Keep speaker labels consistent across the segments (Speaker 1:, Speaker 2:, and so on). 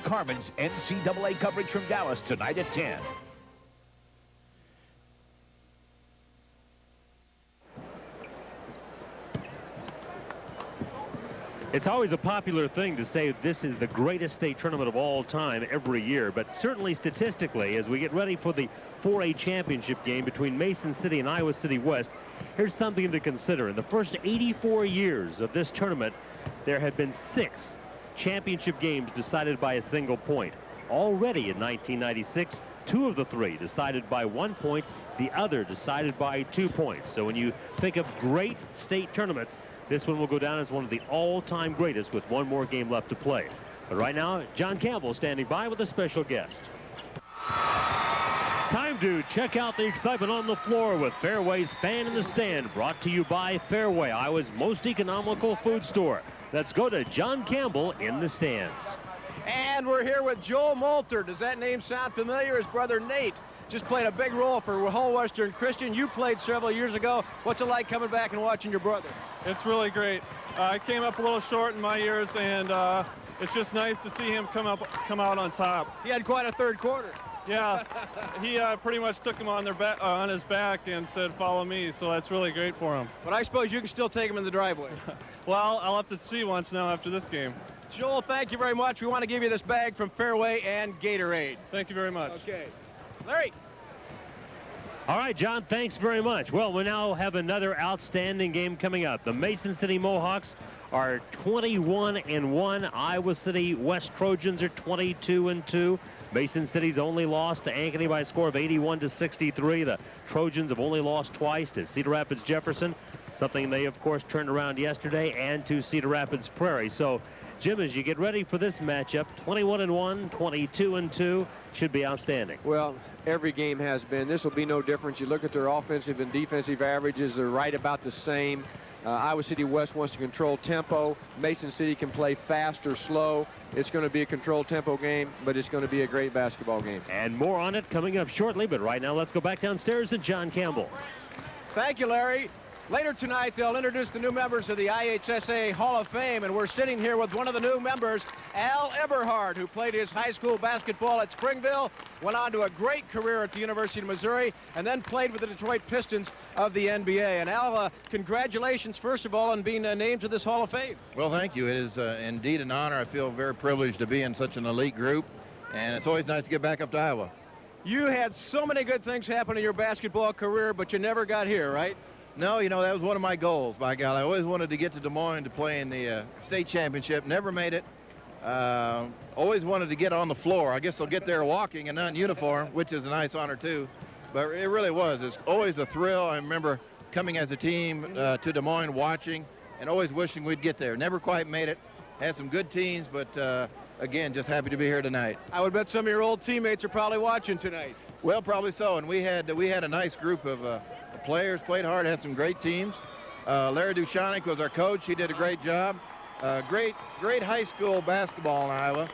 Speaker 1: Harriman's NCAA coverage from Dallas tonight at 10.
Speaker 2: It's always a popular thing to say this is the greatest state tournament of all time every year, but certainly statistically, as we get ready for the 4A championship game between Mason City and Iowa City West, here's something to consider. In the first 84 years of this tournament, there have been 6 championship games decided by a single point. Already in 1996, 2 of the 3 decided by 1 point, the other decided by 2 points. So when you think of great state tournaments, this one will go down as one of the all-time greatest with 1 more game left to play. But right now, John Campbell standing by with a special guest. It's time to check out the excitement on the floor with Fairway's Fan in the Stand, brought to you by Fairway, Iowa's most economical food store. Let's go to John Campbell in the stands.
Speaker 3: And we're here with Joel Moulter. Does that name sound familiar? His brother Nate just played a big role for Whole Western Christian. You played several years ago. What's it like coming back and watching your brother?
Speaker 4: It's really great. I came up a little short in my years, and it's just nice to see him come out on top.
Speaker 3: He had quite a third quarter.
Speaker 4: Yeah, he pretty much took him on his back and said, "Follow me." So that's really great for him.
Speaker 3: But I suppose you can still take him in the driveway.
Speaker 4: Well, I'll have to see once now after this game.
Speaker 3: Joel, thank you very much. We want to give you this bag from Fairway and Gatorade.
Speaker 4: Thank you very much.
Speaker 3: Okay. Larry.
Speaker 2: All right, John, thanks very much. Well, we now have another outstanding game coming up. The Mason City Mohawks are 21-1. Iowa City West Trojans are 22-2. Mason City's only lost to Ankeny by a score of 81-63. The Trojans have only lost twice to Cedar Rapids Jefferson, something they, of course, turned around yesterday, and to Cedar Rapids Prairie. So, Jim, as you get ready for this matchup, 21-1, 22-2, should be outstanding.
Speaker 3: Well, every game has been. This will be no different. You look at their offensive and defensive averages, they're right about the same. Iowa City West wants to control tempo. Mason City can play fast or slow. It's going to be a controlled tempo game, but it's going to be a great basketball game.
Speaker 2: And more on it coming up shortly, but right now let's go back downstairs to John Campbell.
Speaker 3: Thank you, Larry. Later tonight, they'll introduce the new members of the IHSA Hall of Fame, and we're sitting here with one of the new members, Al Eberhard, who played his high school basketball at Springville, went on to a great career at the University of Missouri, and then played with the Detroit Pistons of the NBA. And Al, congratulations, first of all, on being named to this Hall of Fame.
Speaker 5: Well, thank you. It is indeed an honor. I feel very privileged to be in such an elite group, and it's always nice to get back up to Iowa.
Speaker 3: You had so many good things happen in your basketball career, but you never got here, right?
Speaker 5: No, you know, that was one of my goals, by golly. I always wanted to get to Des Moines to play in the state championship. Never made it. Always wanted to get on the floor. I guess I'll get there walking and not in uniform, which is a nice honor, too. But it really was. It's always a thrill. I remember coming as a team to Des Moines, watching, and always wishing we'd get there. Never quite made it. Had some good teams, but, again, just happy to be here tonight.
Speaker 3: I would bet some of your old teammates are probably watching tonight.
Speaker 5: Well, probably so. And we had a nice group of players, played hard, had some great teams. Larry Duchanek was our coach. He did a great job. Great high school basketball in Iowa.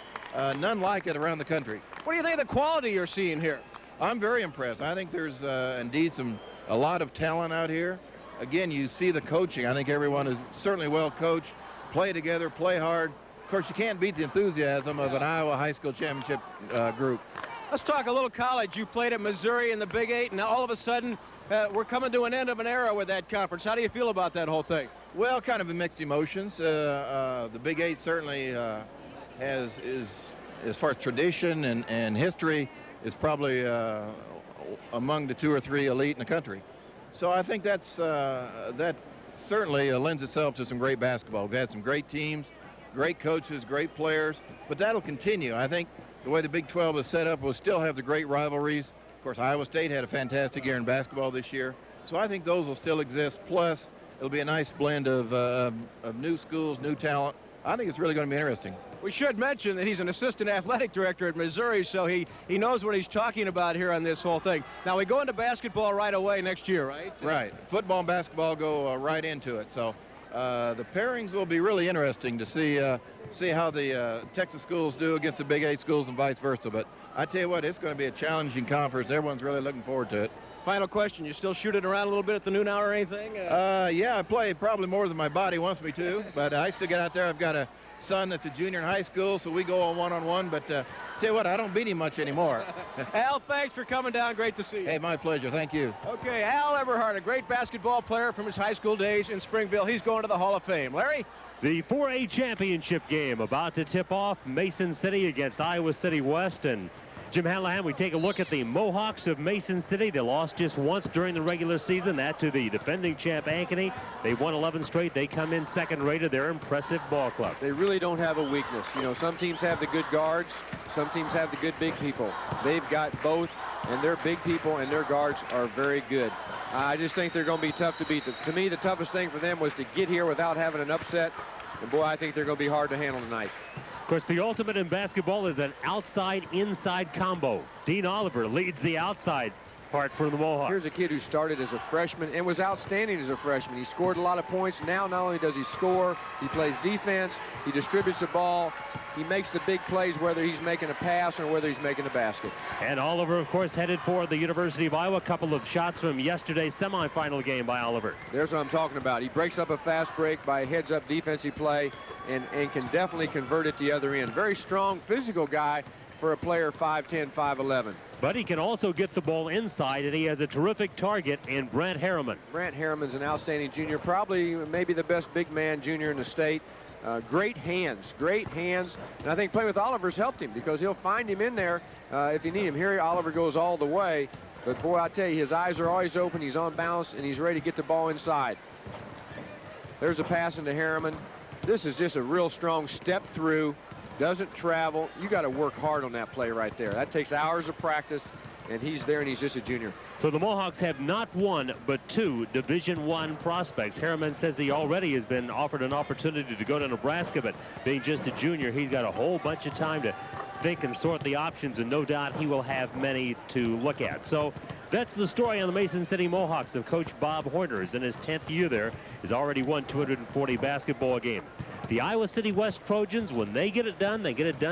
Speaker 5: None like it around the country.
Speaker 3: What do you think of the quality you're seeing here?
Speaker 5: I'm very impressed. I think there's indeed a lot of talent out here. Again, you see the coaching. I think everyone is certainly well coached, play together, play hard. Of course, you can't beat the enthusiasm of an Iowa high school championship group.
Speaker 3: Let's talk a little college. You played at Missouri in the Big Eight, and now all of a sudden we're coming to an end of an era with that conference. How do you feel about that whole thing?
Speaker 5: Well, kind of mixed emotions. The Big Eight certainly as far as tradition and history, is probably among the 2 or 3 elite in the country. So I think that certainly lends itself to some great basketball. We've had some great teams, great coaches, great players, but that'll continue. I think the way the Big 12 is set up, we'll still have the great rivalries. Of course, Iowa State had a fantastic year in basketball this year, so I think those will still exist. Plus, it'll be a nice blend of new schools, new talent. I think it's really going to be interesting.
Speaker 3: We should mention that he's an assistant athletic director at Missouri, so he knows what he's talking about here on this whole thing. Now, we go into basketball right away next year, right?
Speaker 5: Right. Football and basketball go right into it. So the pairings will be really interesting to see how the Texas schools do against the Big 8 schools and vice versa. But I tell you what, it's going to be a challenging conference. Everyone's really looking forward to it.
Speaker 3: Final question. You still shoot it around a little bit at the noon hour or anything?
Speaker 5: Yeah, I play probably more than my body wants me to, but I still get out there. I've got a son that's a junior in high school, so we go on one-on-one. But tell you what, I don't beat him much anymore.
Speaker 3: Al, thanks for coming down. Great to see you.
Speaker 5: Hey, my pleasure. Thank you.
Speaker 3: Okay, Al Eberhard, a great basketball player from his high school days in Springville. He's going to the Hall of Fame. Larry?
Speaker 2: The 4A championship game about to tip off. Mason City against Iowa City West. And Jim Hallahan, we take a look at the Mohawks of Mason City. They lost just once during the regular season, that to the defending champ Ankeny. They won 11 straight. They come in second-rated. They're an impressive ball club.
Speaker 6: They really don't have a weakness. You know, some teams have the good guards. Some teams have the good big people. They've got both, and their big people and their guards are very good. I just think they're going to be tough to beat. To me, the toughest thing for them was to get here without having an upset. And, boy, I think they're going to be hard to handle tonight.
Speaker 2: Of course, the ultimate in basketball is an outside-inside combo. Dean Oliver leads the outside part for the Mohawks.
Speaker 6: Here's a kid who started as a freshman and was outstanding as a freshman. He scored a lot of points. Now, not only does he score, he plays defense, he distributes the ball, he makes the big plays, whether he's making a pass or whether he's making a basket.
Speaker 2: And Oliver, of course, headed for the University of Iowa. A couple of shots from yesterday's semifinal game by Oliver.
Speaker 6: There's what I'm talking about. He breaks up a fast break by a heads-up defensive play and can definitely convert it the other end. Very strong, physical guy for a player 5'10", 5'11".
Speaker 2: But he can also get the ball inside, and he has a terrific target in Brant Harriman.
Speaker 6: Brant Harriman's an outstanding junior, probably maybe the best big man junior in the state. Great hands, and I think playing with Oliver's helped him because he'll find him in there if you need him. Here, Oliver goes all the way, but boy, I tell you, his eyes are always open, he's on balance, and he's ready to get the ball inside. There's a pass into Harriman. This is just a real strong step through, doesn't travel. You got to work hard on that play right there. That takes hours of practice, and he's there, and he's just a junior.
Speaker 2: So the Mohawks have not one, but two Division I prospects. Harriman says he already has been offered an opportunity to go to Nebraska, but being just a junior, he's got a whole bunch of time to think and sort the options, and no doubt he will have many to look at. So that's the story on the Mason City Mohawks of Coach Bob Horner. In his 10th year there, has already won 240 basketball games. The Iowa City West Trojans, when they get it done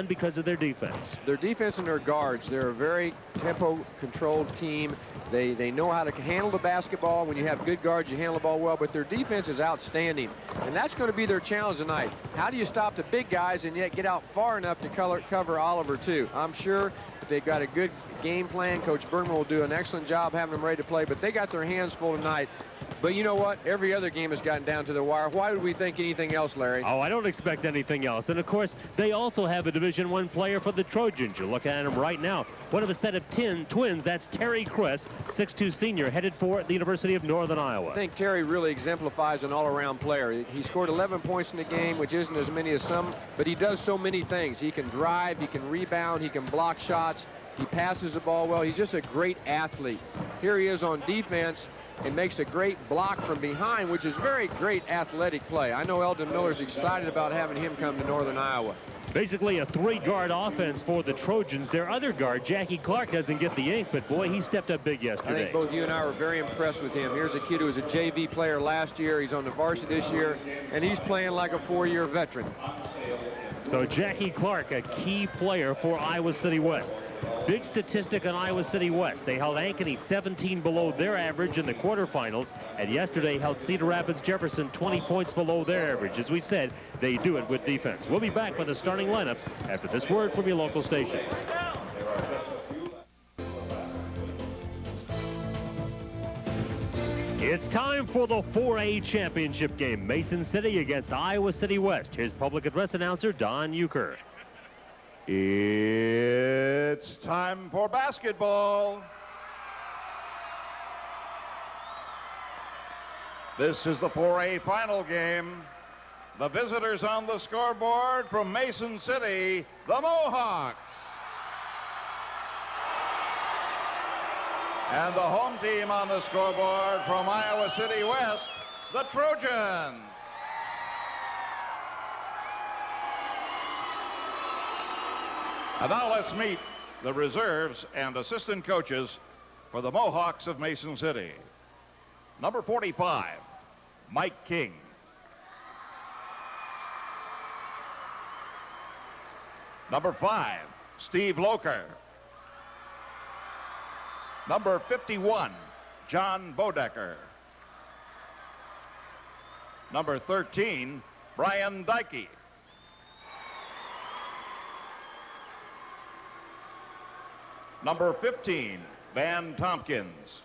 Speaker 2: because of their defense.
Speaker 6: Their defense and their guards, they're a very tempo-controlled team. They know how to handle the basketball. When you have good guards, you handle the ball well, but their defense is outstanding. And that's going to be their challenge tonight. How do you stop the big guys and yet get out far enough to cover Oliver, too? I'm sure if they've got a good game plan, Coach Bergman will do an excellent job having them ready to play, but they got their hands full tonight. But you know what? Every other game has gotten down to the wire. Why would we think anything else, Larry?
Speaker 2: Oh, I don't expect anything else. And, of course, they also have a Division I player for the Trojans. You're looking at him right now. One of a set of twins, that's Terry Chris, 6'2 senior, headed for the University of Northern Iowa.
Speaker 6: I think Terry really exemplifies an all-around player. He scored 11 points in the game, which isn't as many as some, but he does so many things. He can drive, he can rebound, he can block shots, he passes the ball well. He's just a great athlete. Here he is on defense and makes a great block from behind, which is very great athletic play. I know Eldon Miller's excited about having him come to Northern Iowa.
Speaker 2: Basically a three-guard offense for the Trojans. Their other guard, Jackie Clark, doesn't get the ink, but boy, he stepped up big yesterday.
Speaker 6: I think both you and I were very impressed with him. Here's a kid who was a JV player last year. He's on the varsity this year, and he's playing like a four-year veteran.
Speaker 2: So Jackie Clark, a key player for Iowa City West. Big statistic on Iowa City West. They held Ankeny 17 below their average in the quarterfinals, and yesterday held Cedar Rapids Jefferson 20 points below their average. As we said, they do it with defense. We'll be back with the starting lineups after this word from your local station. It's time for the 4A championship game. Mason City against Iowa City West. Here's public address announcer Don Euchre.
Speaker 7: It's time for basketball. This is the 4A final game. The visitors on the scoreboard from Mason City, the Mohawks. And the home team on the scoreboard from Iowa City West, the Trojans. And now let's meet the reserves and assistant coaches for the Mohawks of Mason City. Number 45, Mike King. Number 5, Steve Loker. Number 51, John Bodecker. Number 13, Brian Dykey. Number 15, Van Tompkins.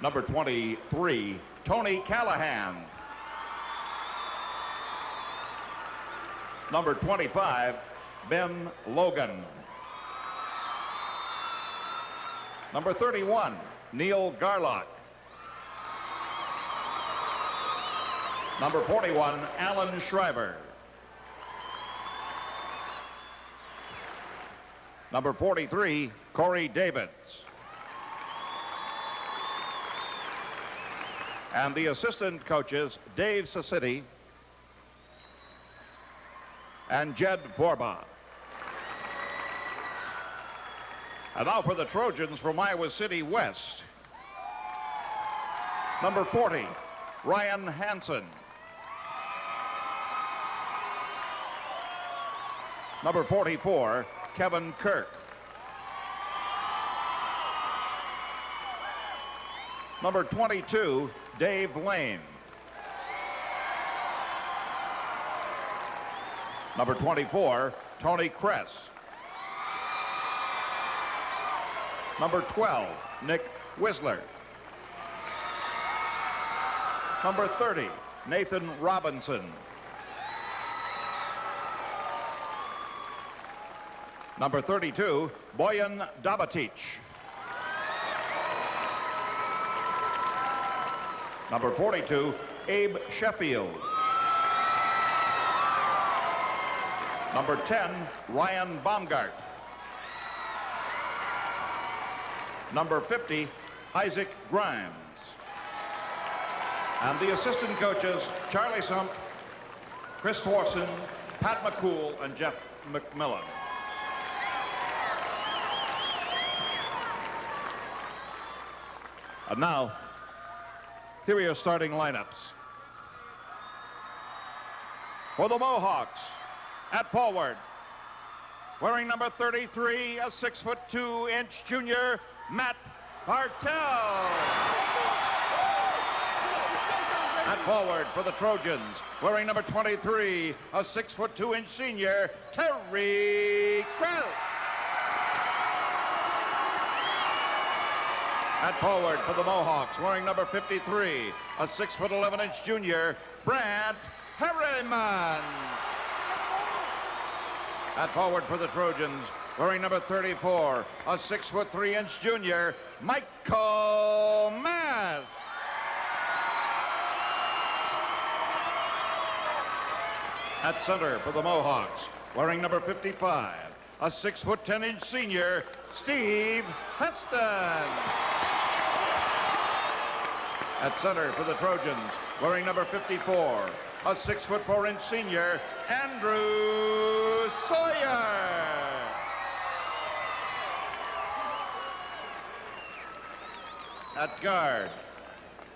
Speaker 7: Number 23, Tony Callahan. Number 25, Ben Logan. Number 31, Neil Garlock. Number 41, Alan Schreiber. Number 43, Corey Davids. And the assistant coaches, Dave Sassiti and Jed Borba. And now for the Trojans from Iowa City West. Number 40, Ryan Hansen. Number 44, Kevin Kirk. Number 22, Dave Lane. Number 24, Tony Kress. Number 12, Nick Whistler. Number 30, Nathan Robinson. Number 32, Boyan Dabatic. Number 42, Abe Sheffield. Number 10, Ryan Baumgart. Number 50, Isaac Grimes. And the assistant coaches, Charlie Sump, Chris Thorson, Pat McCool, and Jeff McMillan. And now, here are your starting lineups. For the Mohawks, at forward, wearing number 33, a 6'2" junior, Matt Hartel. At forward for the Trojans, wearing number 23, a 6'2" senior, Terry Krell. At forward for the Mohawks, wearing number 53, a 6'11" junior, Brant Harriman. At forward for the Trojans, wearing number 34, a 6'3" junior, Michael Mass. At center for the Mohawks, wearing number 55, a 6'10" senior, Steve Heston. At center for the Trojans, wearing number 54, a 6'4" senior, Andrew Sawyer. At guard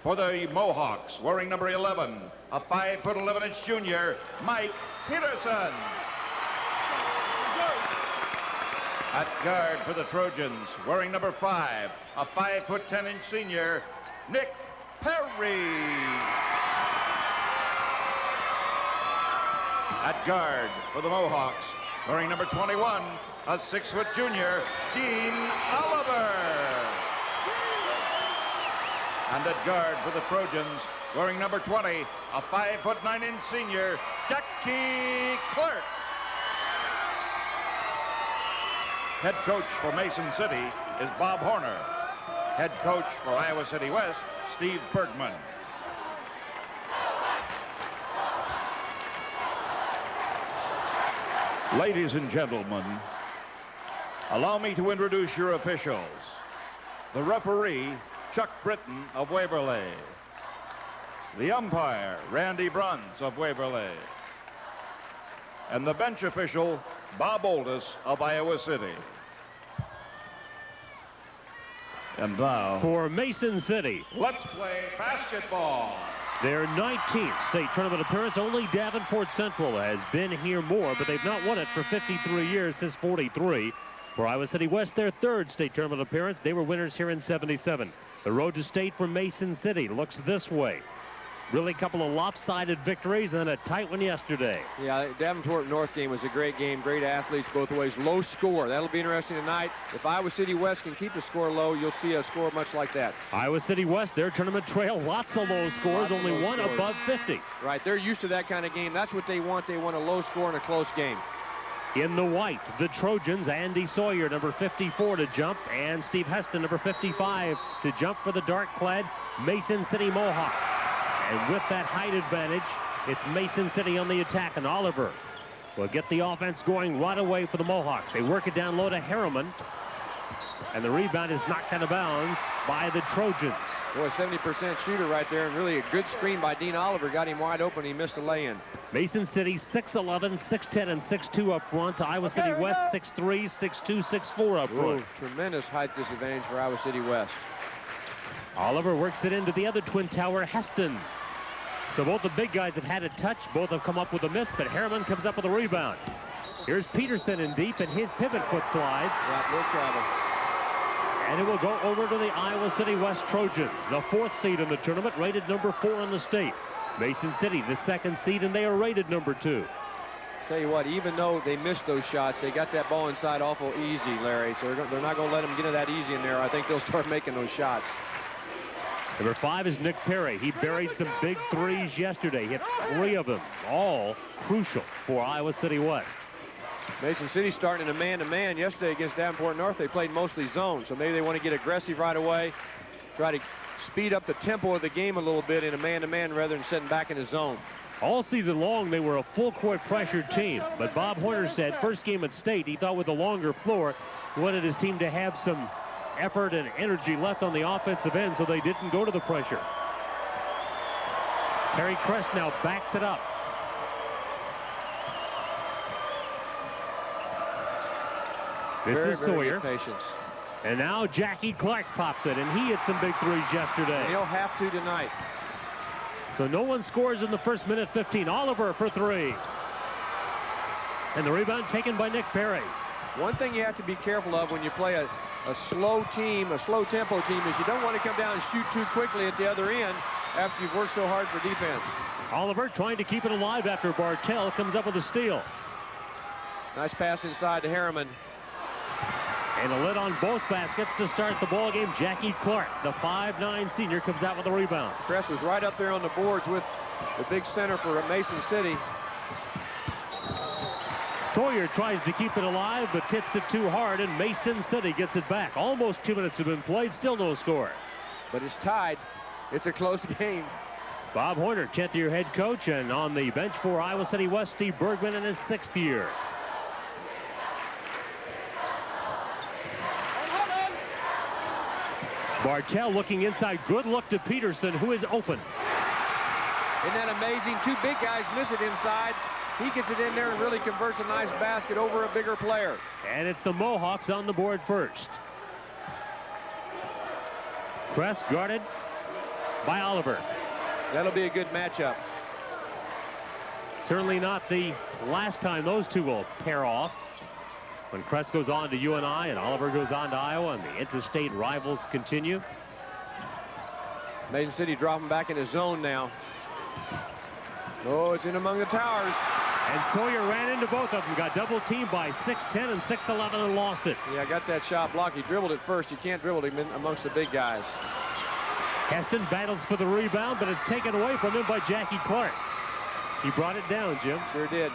Speaker 7: for the Mohawks, wearing number 11, a 5'11" junior, Mike Peterson. At guard for the Trojans, wearing number 5, a 5'10" senior, Nick Perry. At guard for the Mohawks, wearing number 21, a 6-foot junior, Dean Oliver. And at guard for the Trojans, wearing number 20, a 5'9" senior, Jackie Clark. Head coach for Mason City is Bob Horner. Head coach for Iowa City West, Steve Bergman. Ladies and gentlemen, allow me to introduce your officials. The referee, Chuck Britton of Waverly. The umpire, Randy Bruns of Waverly. And the bench official, Bob Oldus of Iowa City. And now,
Speaker 2: for Mason City,
Speaker 7: let's play basketball.
Speaker 2: Their 19th state tournament appearance. Only Davenport Central has been here more, but they've not won it for 53 years since 43. For Iowa City West, their third state tournament appearance. They were winners here in 77. The road to state for Mason City looks this way. Really a couple of lopsided victories and then a tight one yesterday.
Speaker 6: Yeah, Davenport North game was a great game. Great athletes both ways. Low score. That'll be interesting tonight. If Iowa City West can keep the score low, you'll see a score much like that.
Speaker 2: Iowa City West, their tournament trail, lots of low scores, only one above 50.
Speaker 6: Right, they're used to that kind of game. That's what they want. They want a low score and a close game.
Speaker 2: In the white, the Trojans, Andy Sawyer, number 54 to jump, and Steve Heston, number 55 to jump for the dark-clad Mason City Mohawks. And with that height advantage, it's Mason City on the attack, and Oliver will get the offense going right away for the Mohawks. They work it down low to Harriman, and the rebound is knocked out of bounds by the Trojans.
Speaker 6: Boy, 70% shooter right there, and really a good screen by Dean Oliver. Got him wide open. He missed the lay-in.
Speaker 2: Mason City 6'11", 6'10", and 6'2 up front. To Iowa City West 6'3", 6'2", 6'4 up front.
Speaker 6: Ooh, tremendous height disadvantage for Iowa City West.
Speaker 2: Oliver works it into the other twin tower, Heston. So both the big guys have had a touch. Both have come up with a miss, but Harriman comes up with a rebound. Here's Peterson in deep, and his pivot foot slides.
Speaker 6: Yeah, no trouble.
Speaker 2: And it will go over to the Iowa City West Trojans, the 4th seed in the tournament, rated number 4 in the state. Mason City, the 2nd seed, and they are rated number 2.
Speaker 6: Tell you what, even though they missed those shots, they got that ball inside awful easy, Larry. So they're not going to let them get it that easy in there. I think they'll start making those shots.
Speaker 2: Number 5 is Nick Perry. He buried some big threes yesterday. Hit 3 of them, all crucial for Iowa City West.
Speaker 6: Mason City starting in a man-to-man yesterday against Davenport North. They played mostly zone, so maybe they want to get aggressive right away, try to speed up the tempo of the game a little bit in a man-to-man rather than sitting back in the zone.
Speaker 2: All season long, they were a full-court pressured team, but Bob Horner said first game at State, he thought with a longer floor, he wanted his team to have some effort and energy left on the offensive end, so they didn't go to the pressure. Harry Crest now backs it up. This is Sawyer.
Speaker 6: Patience.
Speaker 2: And now Jackie Clark pops it, and he hit some big threes yesterday.
Speaker 6: He'll have to tonight.
Speaker 2: So no one scores in the first minute 15. Oliver for 3. And the rebound taken by Nick Perry.
Speaker 6: One thing you have to be careful of when you play a slow team, a slow tempo team, is you don't want to come down and shoot too quickly at the other end after you've worked so hard for defense.
Speaker 2: Oliver trying to keep it alive after Bartell comes up with a steal.
Speaker 6: Nice pass inside to Harriman.
Speaker 2: And a lid on both baskets to start the ball game. Jackie Clark, the 5'9" senior, comes out with a rebound.
Speaker 6: Press was right up there on the boards with the big center for Mason City.
Speaker 2: Sawyer tries to keep it alive, but tips it too hard, and Mason City gets it back. Almost 2 minutes have been played, still no score.
Speaker 6: But it's tied. It's a close game.
Speaker 2: Bob Horner, 10th year head coach, and on the bench for Iowa City West, Steve Bergman in his 6th year. Bartell looking inside. Good look to Peterson, who is open.
Speaker 6: Isn't that amazing? 2 big guys miss it inside. He gets it in there and really converts a nice basket over a bigger player.
Speaker 2: And it's the Mohawks on the board first. Crest guarded by Oliver.
Speaker 6: That'll be a good matchup.
Speaker 2: Certainly not the last time those two will pair off. When Crest goes on to UNI and Oliver goes on to Iowa, and the interstate rivals continue.
Speaker 6: Mason City dropping back in his zone now. Oh, it's in among the towers.
Speaker 2: And Sawyer ran into both of them. Got double teamed by 6'10" and 6'11" and lost it.
Speaker 6: Yeah, got that shot blocked. He dribbled it first. You can't dribble him in amongst the big guys.
Speaker 2: Heston battles for the rebound, but it's taken away from him by Jackie Clark. He brought it down, Jim.
Speaker 6: Sure did.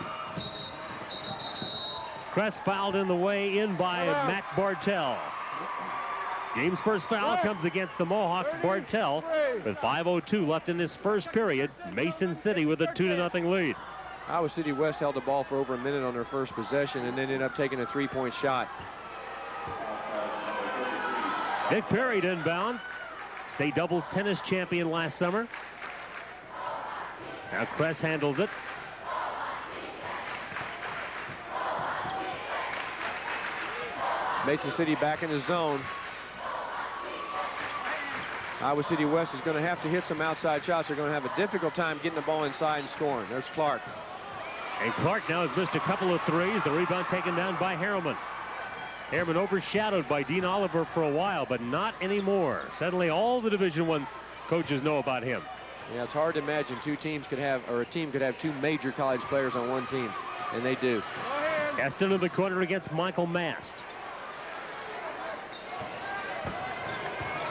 Speaker 2: Crest fouled in the way in by Matt Bartell. Game's first foul comes against the Mohawks, Bartell, with 5:02 left in this first period. Mason City with a 2-0 lead.
Speaker 6: Iowa City West held the ball for over a minute on their first possession and then ended up taking a 3-point shot.
Speaker 2: Nick Perry inbound. State doubles tennis champion last summer. Now Crest handles it.
Speaker 6: Mason City back in the zone. Iowa City West is going to have to hit some outside shots. They're going to have a difficult time getting the ball inside and scoring. There's Clark.
Speaker 2: And Clark now has missed a couple of threes. The rebound taken down by Harriman. Harriman overshadowed by Dean Oliver for a while, but not anymore. Suddenly all the Division I coaches know about him.
Speaker 6: Yeah, it's hard to imagine two teams could have, or a team could have two major college players on one team, and they do.
Speaker 2: Cast into the corner against Michael Mast.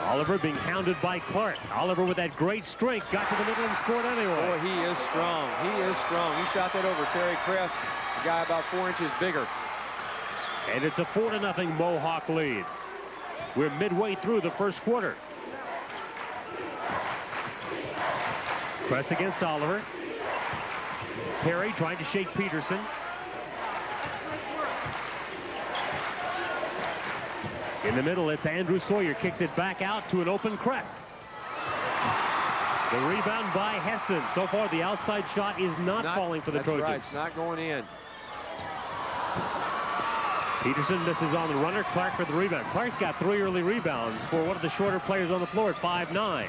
Speaker 2: Oliver being hounded by Clark. Oliver with that great strength got to the middle and scored anyway.
Speaker 6: Boy, he is strong. He is strong. He shot that over Terry Kress, a guy about 4 inches bigger.
Speaker 2: And it's a 4-0 Mohawk lead. We're midway through the first quarter. Press against Oliver. Perry trying to shake Peterson. In the middle, it's Andrew Sawyer. Kicks it back out to an open Kress. The rebound by Heston. So far, the outside shot is not falling for the Trojans.
Speaker 6: That's right. It's not going in.
Speaker 2: Peterson misses on the runner. Clark for the rebound. Clark got 3 early rebounds for one of the shorter players on the floor at 5'9".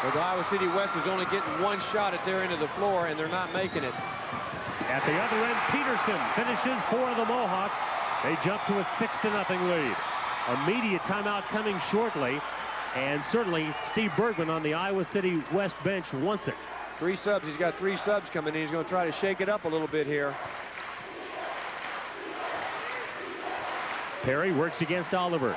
Speaker 6: But Iowa City West is only getting 1 shot at their end of the floor, and they're not making it.
Speaker 2: At the other end, Peterson finishes for the Mohawks. They jump to a 6-0 lead. Immediate timeout coming shortly, and certainly Steve Bergman on the Iowa City West bench wants it.
Speaker 6: 3 subs. He's got 3 subs coming in. He's going to try to shake it up a little bit here.
Speaker 2: Perry works against Oliver.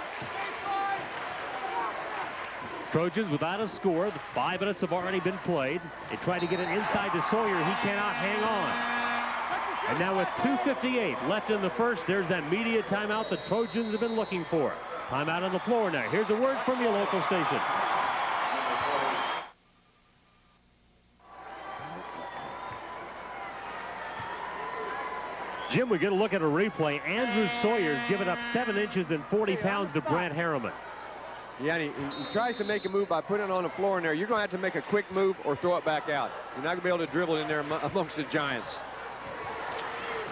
Speaker 2: Trojans without a score. The 5 minutes have already been played. They try to get it inside to Sawyer. He cannot hang on. And now with 2:58 left in the first, there's that media timeout the Trojans have been looking for. Timeout on the floor now. Here's a word from your local station. Jim, we get a look at a replay. Andrew Sawyer's given up 7 inches and 40 pounds to Brant Harriman.
Speaker 6: Yeah, and he tries to make a move by putting it on the floor in there. You're going to have to make a quick move or throw it back out. You're not going to be able to dribble in there amongst the Giants.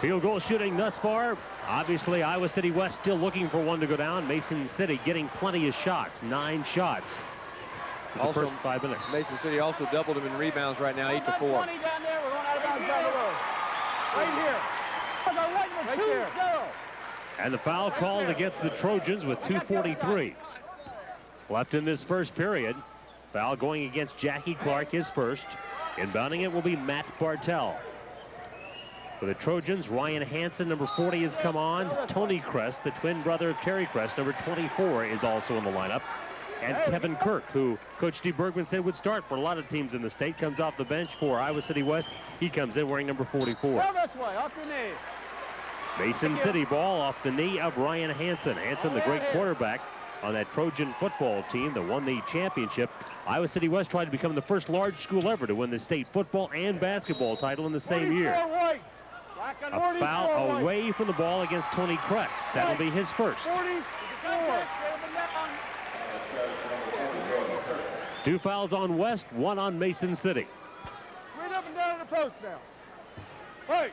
Speaker 2: Field goal shooting thus far. Obviously, Iowa City West still looking for one to go down. Mason City getting plenty of shots. 9 shots. The first 5 minutes.
Speaker 6: Mason City also doubled them in rebounds right now, 8 to 4.
Speaker 3: 20 down there. We're going out of bounds down the road. Right here. Right there.
Speaker 2: And the foul called against the Trojans with 2:43 left in this first period. Foul going against Jackie Clark, his first. Inbounding it will be Matt Bartell. For the Trojans, Ryan Hansen, number 40, has come on. Tony Kress, the twin brother of Terry Kress, number 24, is also in the lineup. And Kevin Kirk, who Coach Steve Bergman said would start for a lot of teams in the state, comes off the bench for Iowa City West. He comes in wearing number 44.
Speaker 3: Go this way, off your knee.
Speaker 2: Mason City ball off the knee of Ryan Hansen. Hansen, the great quarterback on that Trojan football team that won the championship. Iowa City West tried to become the first large school ever to win the state football and basketball title in the same year. A foul away from the ball against Tony Kress. That'll be his first. 2 fouls on West, 1 on Mason City.
Speaker 3: Right up and down the post now. Hey.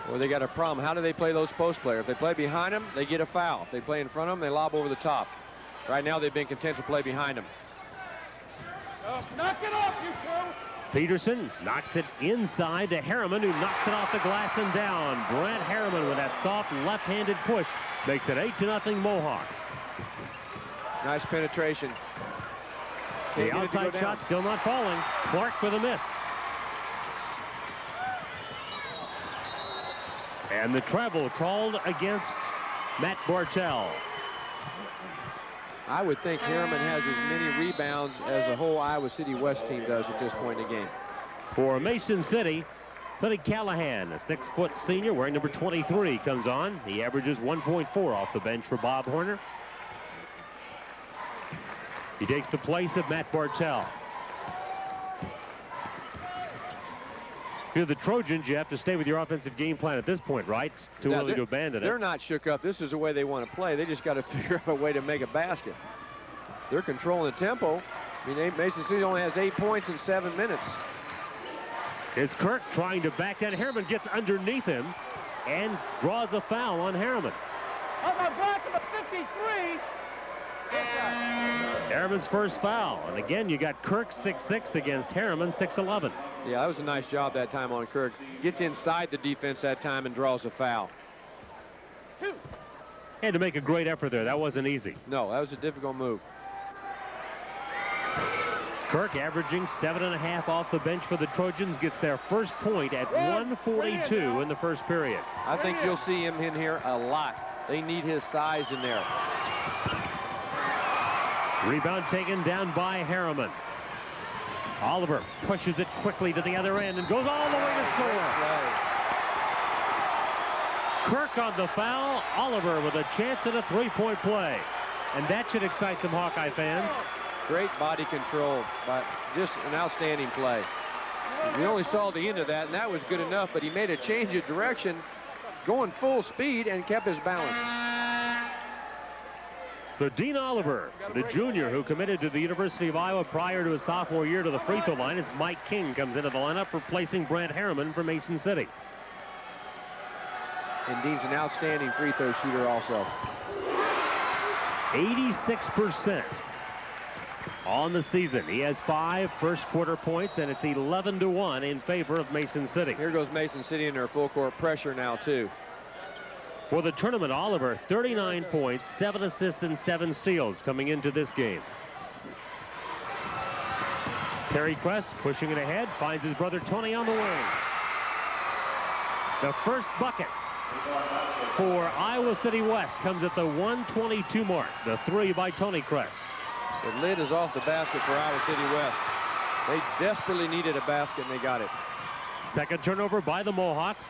Speaker 6: Well, they got a problem. How do they play those post players? If they play behind them, they get a foul. If they play in front of them, they lob over the top. Right now, they've been content to play behind them.
Speaker 3: Knock it off, you two.
Speaker 2: Peterson knocks it inside to Harriman, who knocks it off the glass and down. Brant Harriman with that soft left-handed push makes it 8-0 Mohawks.
Speaker 6: Nice penetration.
Speaker 2: The outside shot still not falling. Clark with a miss. And the travel called against Matt Bartell.
Speaker 6: I would think Harriman has as many rebounds as the whole Iowa City West team does at this point in the game.
Speaker 2: For Mason City, Tony Callahan, a 6-foot senior wearing number 23, comes on. He averages 1.4 off the bench for Bob Horner. He takes the place of Matt Bartell. If you're the Trojans, you have to stay with your offensive game plan at this point, right? It's too early to abandon it.
Speaker 6: They're not shook up. This is the way they want to play. They just got to figure out a way to make a basket. They're controlling the tempo. I mean, Mason City only has 8 points in 7 minutes.
Speaker 2: It's Kirk trying to back that. Harriman gets underneath him and draws a foul on Harriman.
Speaker 3: On the back of the 53.
Speaker 2: Harriman's first foul. And again, you got Kirk 6'6" against Harriman 6'11".
Speaker 6: Yeah, that was a nice job that time on Kirk. Gets inside the defense that time and draws a foul.
Speaker 2: Had to make a great effort there. That wasn't easy.
Speaker 6: No, that was a difficult move.
Speaker 2: Kirk averaging 7.5 off the bench for the Trojans, gets their first point at 1:42 in the first period.
Speaker 6: I think you'll see him in here a lot. They need his size in there.
Speaker 2: Rebound taken down by Harriman. Oliver pushes it quickly to the other end and goes all the way to score. Kirk on the foul. Oliver with a chance at a three-point play. And that should excite some Hawkeye fans.
Speaker 6: Great body control, but just an outstanding play. We only saw the end of that, and that was good enough, but he made a change of direction, going full speed, and kept his balance.
Speaker 2: So Dean Oliver, the junior who committed to the University of Iowa prior to his sophomore year to the free throw line, as Mike King comes into the lineup, replacing Brent Harriman from Mason City.
Speaker 6: And Dean's an outstanding free throw shooter also.
Speaker 2: 86% on the season. He has 5 first quarter points, and it's 11-1 in favor of Mason City.
Speaker 6: Here goes Mason City in their full court pressure now, too.
Speaker 2: For the tournament, Oliver, 39 points, 7 assists, and 7 steals coming into this game. Terry Kress pushing it ahead, finds his brother Tony on the wing. The first bucket for Iowa City West comes at the 1:22 mark. The 3 by Tony Kress.
Speaker 6: The lid is off the basket for Iowa City West. They desperately needed a basket, and they got it.
Speaker 2: Second turnover by the Mohawks.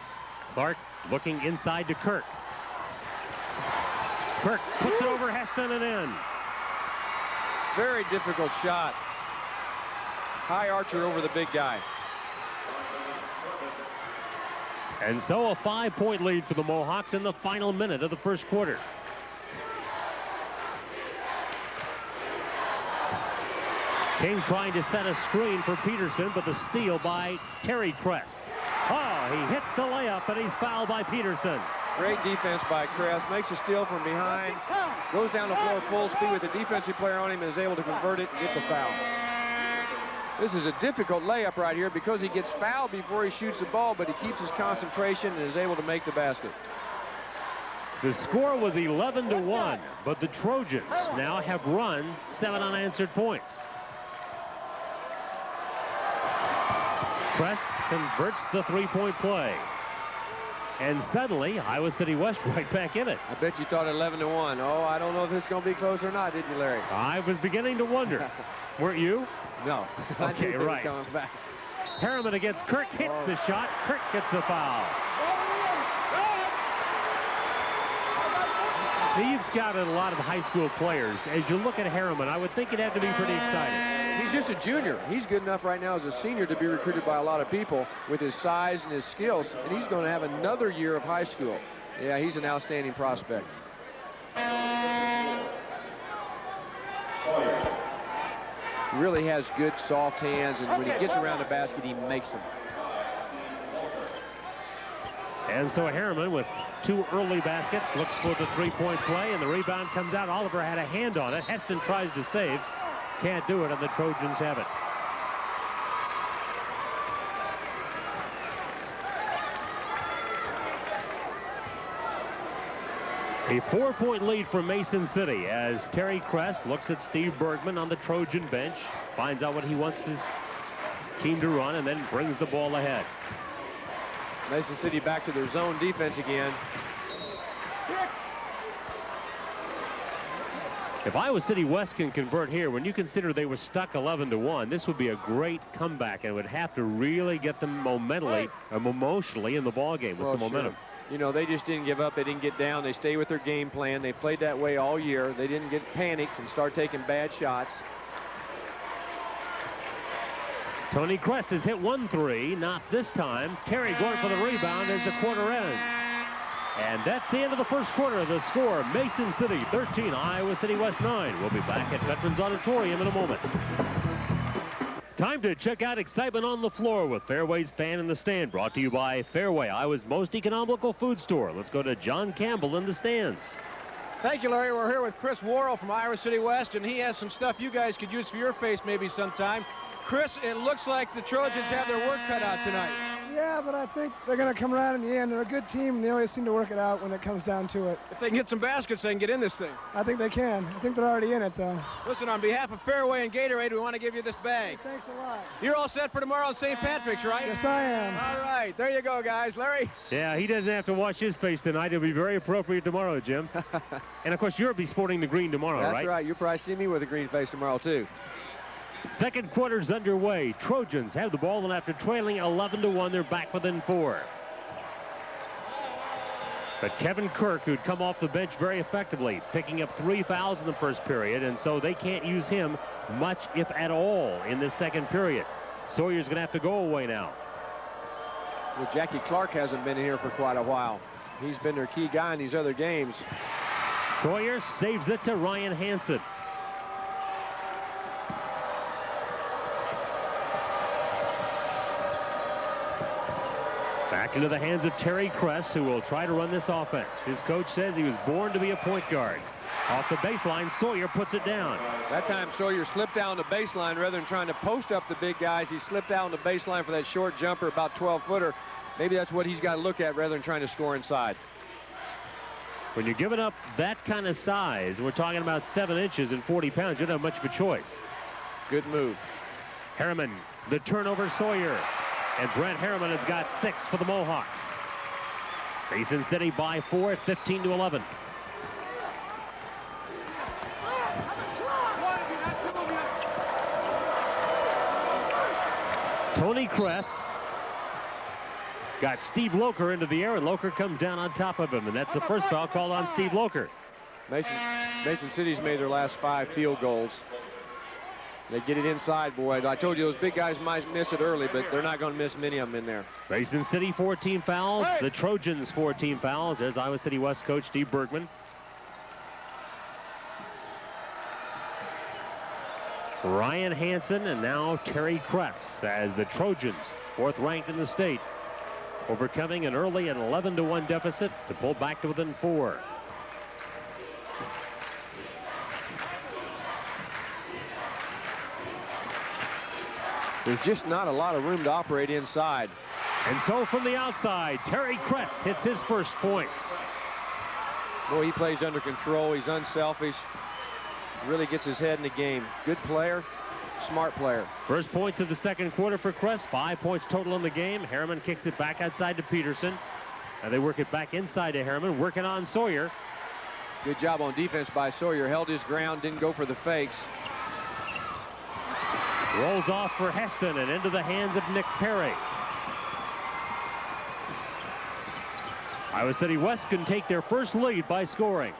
Speaker 2: Clark looking inside to Kirk. Kirk puts it over Heston and in.
Speaker 6: Very difficult shot. High archer over the big guy.
Speaker 2: And so a 5-point lead for the Mohawks in the final minute of the first quarter. King trying to set a screen for Peterson, but the steal by Terry Kress. Oh, he hits the layup, and he's fouled by Peterson.
Speaker 6: Great defense by Kress. Makes a steal from behind. Goes down the floor full speed with the defensive player on him and is able to convert it and get the foul. This is a difficult layup right here because he gets fouled before he shoots the ball, but he keeps his concentration and is able to make the basket.
Speaker 2: The score was 11-1, but the Trojans now have run 7 unanswered points. Kress converts the three-point play. And suddenly, Iowa City West right back in it.
Speaker 6: I bet you thought 11-1. Oh, I don't know if it's going to be close or not, did you, Larry?
Speaker 2: I was beginning to wonder. Weren't you?
Speaker 6: No.
Speaker 2: Okay, right.
Speaker 6: Coming back.
Speaker 2: Harriman against Kirk hits the shot. Kirk gets the foul. Now, you've scouted a lot of high school players. As you look at Harriman, I would think you'd have to be pretty excited.
Speaker 6: He's just a junior. He's good enough right now as a senior to be recruited by a lot of people with his size and his skills, and he's going to have another year of high school. Yeah, he's an outstanding prospect. He really has good soft hands, and when he gets around the basket, he makes them.
Speaker 2: And so Harriman with 2 early baskets looks for the three-point play, and the rebound comes out. Oliver had a hand on it. Heston tries to save. Can't do it, and the Trojans have it. A 4-point lead for Mason City as Terry Kress looks at Steve Bergman on the Trojan bench, finds out what he wants his team to run, and then brings the ball ahead.
Speaker 6: Mason City back to their zone defense again.
Speaker 2: If Iowa City West can convert here, when you consider they were stuck 11-1, this would be a great comeback, and would have to really get them emotionally in the ball game with some momentum.
Speaker 6: Sure. You know, they just didn't give up. They didn't get down. They stayed with their game plan. They played that way all year. They didn't get panicked and start taking bad shots.
Speaker 2: Tony Kress has hit 1 3, not this time. Terry going for the rebound as the quarter ends. And that's the end of the first quarter. The score, Mason City 13, Iowa City West 9. We'll be back at Veterans Auditorium in a moment. Time to check out excitement on the floor with Fairway's Fan in the Stand, brought to you by Fairway, Iowa's most economical food store. Let's go to John Campbell in the stands.
Speaker 3: Thank you, Larry. We're here with Chris Worrell from Iowa City West, and he has some stuff you guys could use for your face maybe sometime. Chris, it looks like the Trojans have their work cut out tonight.
Speaker 8: Yeah, but I think they're going to come around in the end. They're a good team, and they always seem to work it out when it comes down to it.
Speaker 3: If they can hit some baskets, they can get in this thing.
Speaker 8: I think they can. I think they're already in it, though.
Speaker 3: Listen, on behalf of Fairway and Gatorade, we want to give you this bag.
Speaker 8: Thanks a lot.
Speaker 3: You're all set for tomorrow on St. Patrick's, right?
Speaker 8: Yes, I am.
Speaker 3: All right, there you go, guys. Larry?
Speaker 2: Yeah, he doesn't have to wash his face tonight. It'll be very appropriate tomorrow, Jim. And, of course, you'll be sporting the green tomorrow, right?
Speaker 6: That's right. You'll probably see me with a green face tomorrow, too.
Speaker 2: Second quarter's underway. Trojans have the ball, and after trailing 11-1, they're back within 4. But Kevin Kirk, who'd come off the bench very effectively, picking up 3 fouls in the first period, and so they can't use him much, if at all, in this second period. Sawyer's going to have to go away now.
Speaker 6: Well, Jackie Clark hasn't been in here for quite a while. He's been their key guy in these other games.
Speaker 2: Sawyer saves it to Ryan Hansen. Back into the hands of Terry Kress, who will try to run this offense. His coach says he was born to be a point guard. Off the baseline, Sawyer puts it down.
Speaker 6: That time Sawyer slipped down the baseline rather than trying to post up the big guys. He slipped down the baseline for that short jumper, about 12-footer. Maybe that's what he's got to look at rather than trying to score inside.
Speaker 2: When you're giving up that kind of size, we're talking about 7 inches and 40 pounds, you don't have much of a choice.
Speaker 6: Good move.
Speaker 2: Harriman, the turnover, Sawyer. And Brent Harriman has got 6 for the Mohawks. Mason City by 4 at 15-11. Tony Kress got Steve Loker into the air, and Loker comes down on top of him, and that's the first foul called on Steve Loker.
Speaker 6: Mason City's made their last 5 field goals. They get it inside, boy. I told you those big guys might miss it early, but they're not going to miss many of them in there.
Speaker 2: Mason City 14 fouls. The Trojans 14 fouls. There's Iowa City West coach Steve Bergman. Ryan Hansen and now Terry Kress as the Trojans, 4th ranked in the state, overcoming an early and 11-1 deficit to pull back to within 4.
Speaker 6: There's just not a lot of room to operate inside.
Speaker 2: And so from the outside, Terry Kress hits his first points.
Speaker 6: Boy, he plays under control. He's unselfish. Really gets his head in the game. Good player, smart player.
Speaker 2: First points of the second quarter for Kress. 5 points total in the game. Harriman kicks it back outside to Peterson. And they work it back inside to Harriman, working on Sawyer.
Speaker 6: Good job on defense by Sawyer. Held his ground, didn't go for the fakes.
Speaker 2: Rolls off for Heston and into the hands of Nick Perry. Iowa City West can take their first lead by scoring.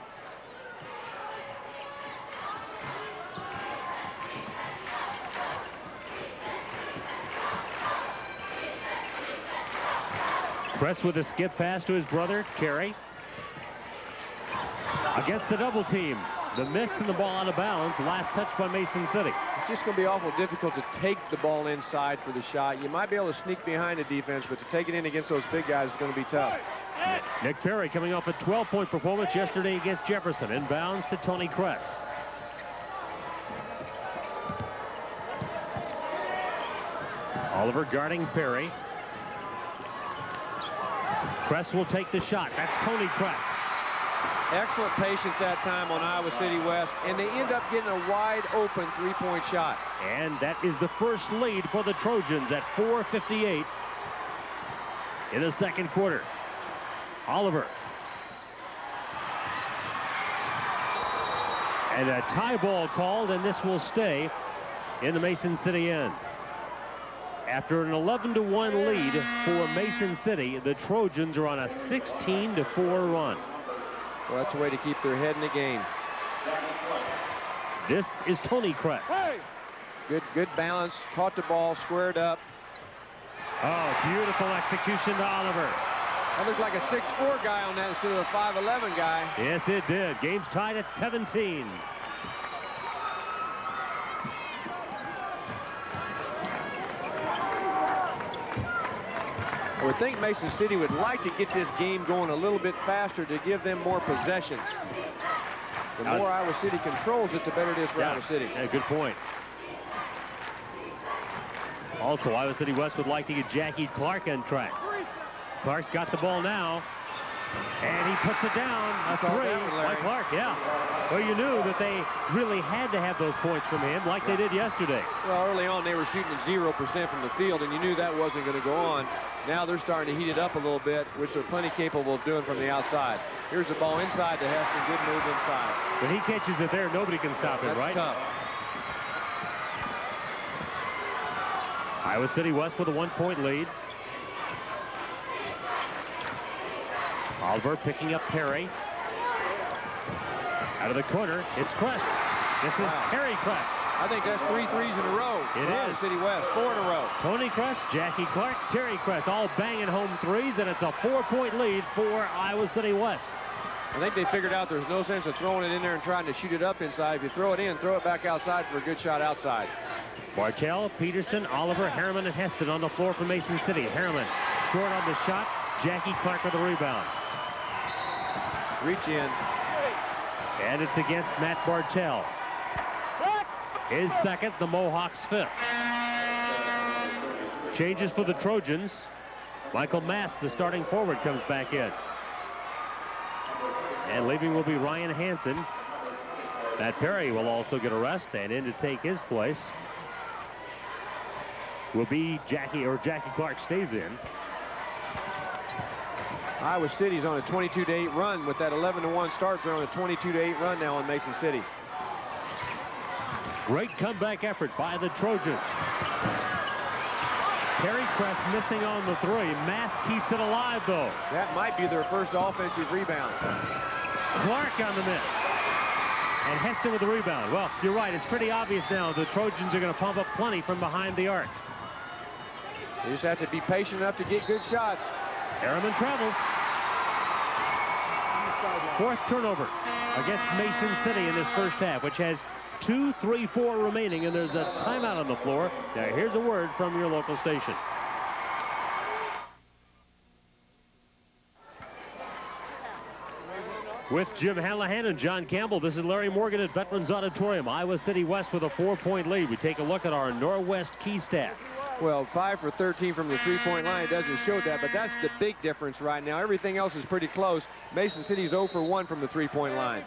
Speaker 2: Kress with a skip pass to his brother, Carey. Against the double team. The miss and the ball out of bounds. Last touch by Mason City.
Speaker 6: It's just going to be awful difficult to take the ball inside for the shot. You might be able to sneak behind the defense, but to take it in against those big guys is going to be tough.
Speaker 2: Nick Perry coming off a 12-point performance yesterday against Jefferson. Inbounds to Tony Kress. Oliver guarding Perry. Kress will take the shot. That's Tony Kress.
Speaker 6: Excellent patience that time on Iowa City West, and they end up getting a wide open 3-point shot.
Speaker 2: And that is the first lead for the Trojans at 4:58 in the second quarter. Oliver. And a tie ball called, and this will stay in the Mason City end. After an 11-1 lead for Mason City, the Trojans are on a 16-4 run.
Speaker 6: Well, that's a way to keep their head in the game.
Speaker 2: This is Tony Kress.
Speaker 6: Good balance. Caught the ball, squared up.
Speaker 2: Oh, beautiful execution to Oliver.
Speaker 6: That looked like a 6'4" guy on that instead of a 5'11" guy.
Speaker 2: Yes, it did. Game's tied at 17.
Speaker 6: I would think Mason City would like to get this game going a little bit faster to give them more possessions. The more Iowa City controls it, the better it is for Iowa City.
Speaker 2: Yeah, good point. Also, Iowa City West would like to get Jackie Clark on track. Clark's got the ball now, and he puts it down. A three by Clark, yeah. Well, you knew that they really had to have those points from him like they did yesterday.
Speaker 6: Well, early on, they were shooting at 0% from the field, and you knew that wasn't going to go on. Now they're starting to heat it up a little bit, which they're plenty capable of doing from the outside. Here's the ball inside to Heston. Good move inside.
Speaker 2: When he catches it there, nobody can stop him, right?
Speaker 6: That's tough.
Speaker 2: Iowa City West with a 1-point lead. Oliver picking up Perry. Out of the corner, it's Kress. This is Terry Kress.
Speaker 6: I think that's 3 threes in a row.
Speaker 2: It is.
Speaker 6: City West, 4 in a row.
Speaker 2: Tony Kress, Jackie Clark, Terry Kress, all banging home threes, and it's a 4-point lead for Iowa City West.
Speaker 6: I think they figured out there's no sense of throwing it in there and trying to shoot it up inside. If you throw it in, throw it back outside for a good shot outside.
Speaker 2: Bartell, Peterson, Oliver, Harriman, and Heston on the floor for Mason City. Harriman short on the shot. Jackie Clark with the rebound.
Speaker 6: Reach in.
Speaker 2: And it's against Matt Bartell. His second, the Mohawks' fifth. Changes for the Trojans. Michael Mass, the starting forward, comes back in. And leaving will be Ryan Hansen. Matt Perry will also get a rest, and in to take his place will be Jackie Clark stays in.
Speaker 6: Iowa City's on a 22-8 run with that 11-1 start. They're on a 22-8 run now in Mason City.
Speaker 2: Great comeback effort by the Trojans. Terry Kress missing on the three. Mast keeps it alive, though.
Speaker 6: That might be their first offensive rebound.
Speaker 2: Clark on the miss. And Heston with the rebound. Well, you're right. It's pretty obvious now. The Trojans are going to pump up plenty from behind the arc.
Speaker 6: They just have to be patient enough to get good shots.
Speaker 2: Harriman travels. Fourth turnover against Mason City in this first half, which has 2:34 remaining, and there's a timeout on the floor. Now, here's a word from your local station. With Jim Hallahan and John Campbell, this is Larry Morgan at Veterans Auditorium. Iowa City West with a 4-point lead. We take a look at our Norwest key stats.
Speaker 6: Well, 5 for 13 from the three-point line. It doesn't show that, but that's the big difference right now. Everything else is pretty close. Mason City's 0 for 1 from the three-point line.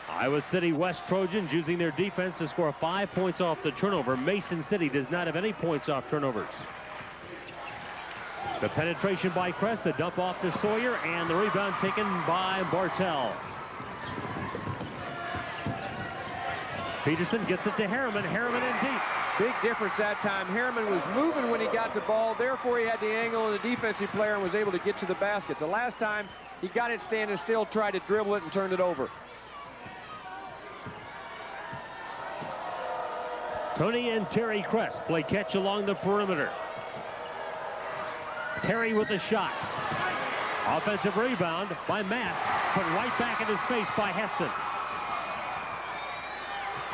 Speaker 2: Iowa City West Trojans using their defense to score 5 points off the turnover. Mason City does not have any points off turnovers. The penetration by Kress, the dump off to Sawyer, and the rebound taken by Bartell. Peterson gets it to Harriman. Harriman in deep.
Speaker 6: Big difference that time. Harriman was moving when he got the ball. Therefore, he had the angle of the defensive player and was able to get to the basket. The last time, he got it standing still, tried to dribble it, and turned it over.
Speaker 2: Tony and Terry Kress play catch along the perimeter. Terry with a shot. Offensive rebound by Mast, put right back in his face by Heston.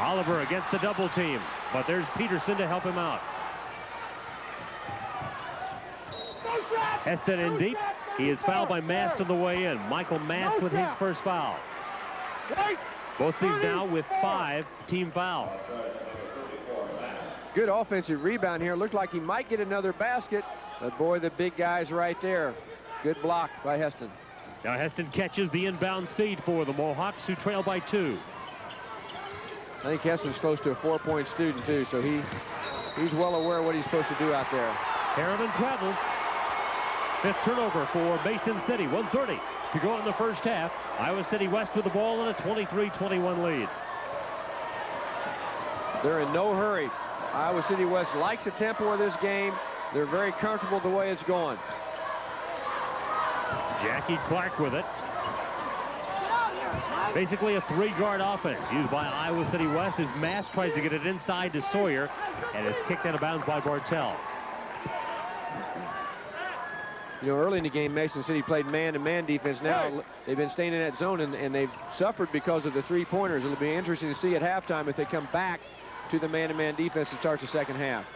Speaker 2: Oliver against the double team, but there's Peterson to help him out. Heston in deep. He is fouled by Mast on the way in. Michael Mast with his first foul. Both teams now with 5 team fouls.
Speaker 6: Good offensive rebound here. Looked like he might get another basket. But boy, the big guy's right there. Good block by Heston.
Speaker 2: Now Heston catches the inbounds feed for the Mohawks, who trail by 2.
Speaker 6: I think Heston's close to a 4-point student, too, so he's well aware of what he's supposed to do out there.
Speaker 2: Harriman travels. 5th turnover for Mason City. 1:30 to go in the first half. Iowa City West with the ball in a 23-21 lead.
Speaker 6: They're in no hurry. Iowa City West likes the tempo of this game. They're very comfortable the way it's going.
Speaker 2: Jackie Clark with it. Basically a 3-guard offense used by Iowa City West as Mass tries to get it inside to Sawyer, and it's kicked out of bounds by Bartell.
Speaker 6: You know, early in the game, Mason City played man-to-man defense. Now they've been staying in that zone, and they've suffered because of the three-pointers. It'll be interesting to see at halftime if they come back to the man-to-man defense that starts the second half.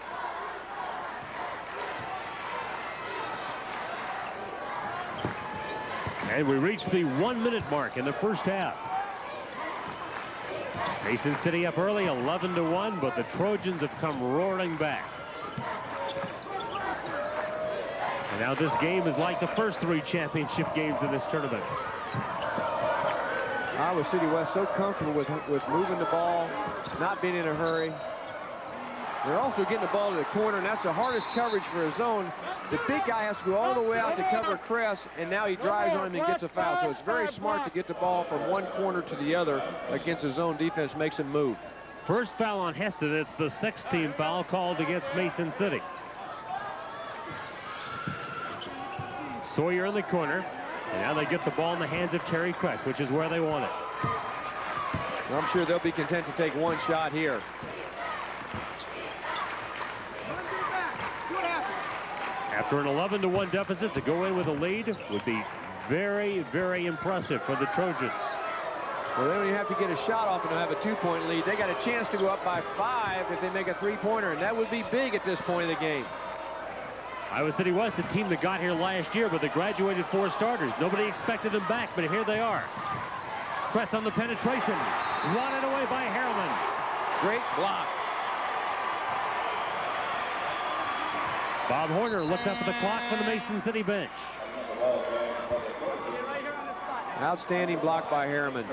Speaker 2: And we reach the 1-minute mark in the first half. Mason City up early, 11-1, but the Trojans have come roaring back. And now this game is like the first 3 championship games in this tournament.
Speaker 6: Iowa City West so comfortable with moving the ball, not being in a hurry. They're also getting the ball to the corner, and that's the hardest coverage for a zone. The big guy has to go all the way out to cover Kress, and now he drives on him and gets a foul. So it's very smart to get the ball from one corner to the other against a zone defense, makes him move.
Speaker 2: First foul on Heston. It's the 6th team foul called against Mason City. Sawyer in the corner, and now they get the ball in the hands of Terry Kress, which is where they want it.
Speaker 6: Well, I'm sure they'll be content to take one shot here.
Speaker 2: After an 11-1 deficit, to go in with a lead would be very, very impressive for the Trojans.
Speaker 6: Well, they don't even have to get a shot off and they'll have a 2-point lead. They got a chance to go up by 5 if they make a 3-pointer, and that would be big at this point of the game.
Speaker 2: Iowa City West, the team that got here last year, but they graduated 4 starters. Nobody expected them back, but here they are. Press on the penetration. Swatted away by Harriman.
Speaker 6: Great block.
Speaker 2: Bob Horner looks up at the clock for the Mason City bench.
Speaker 6: Outstanding block by Harriman.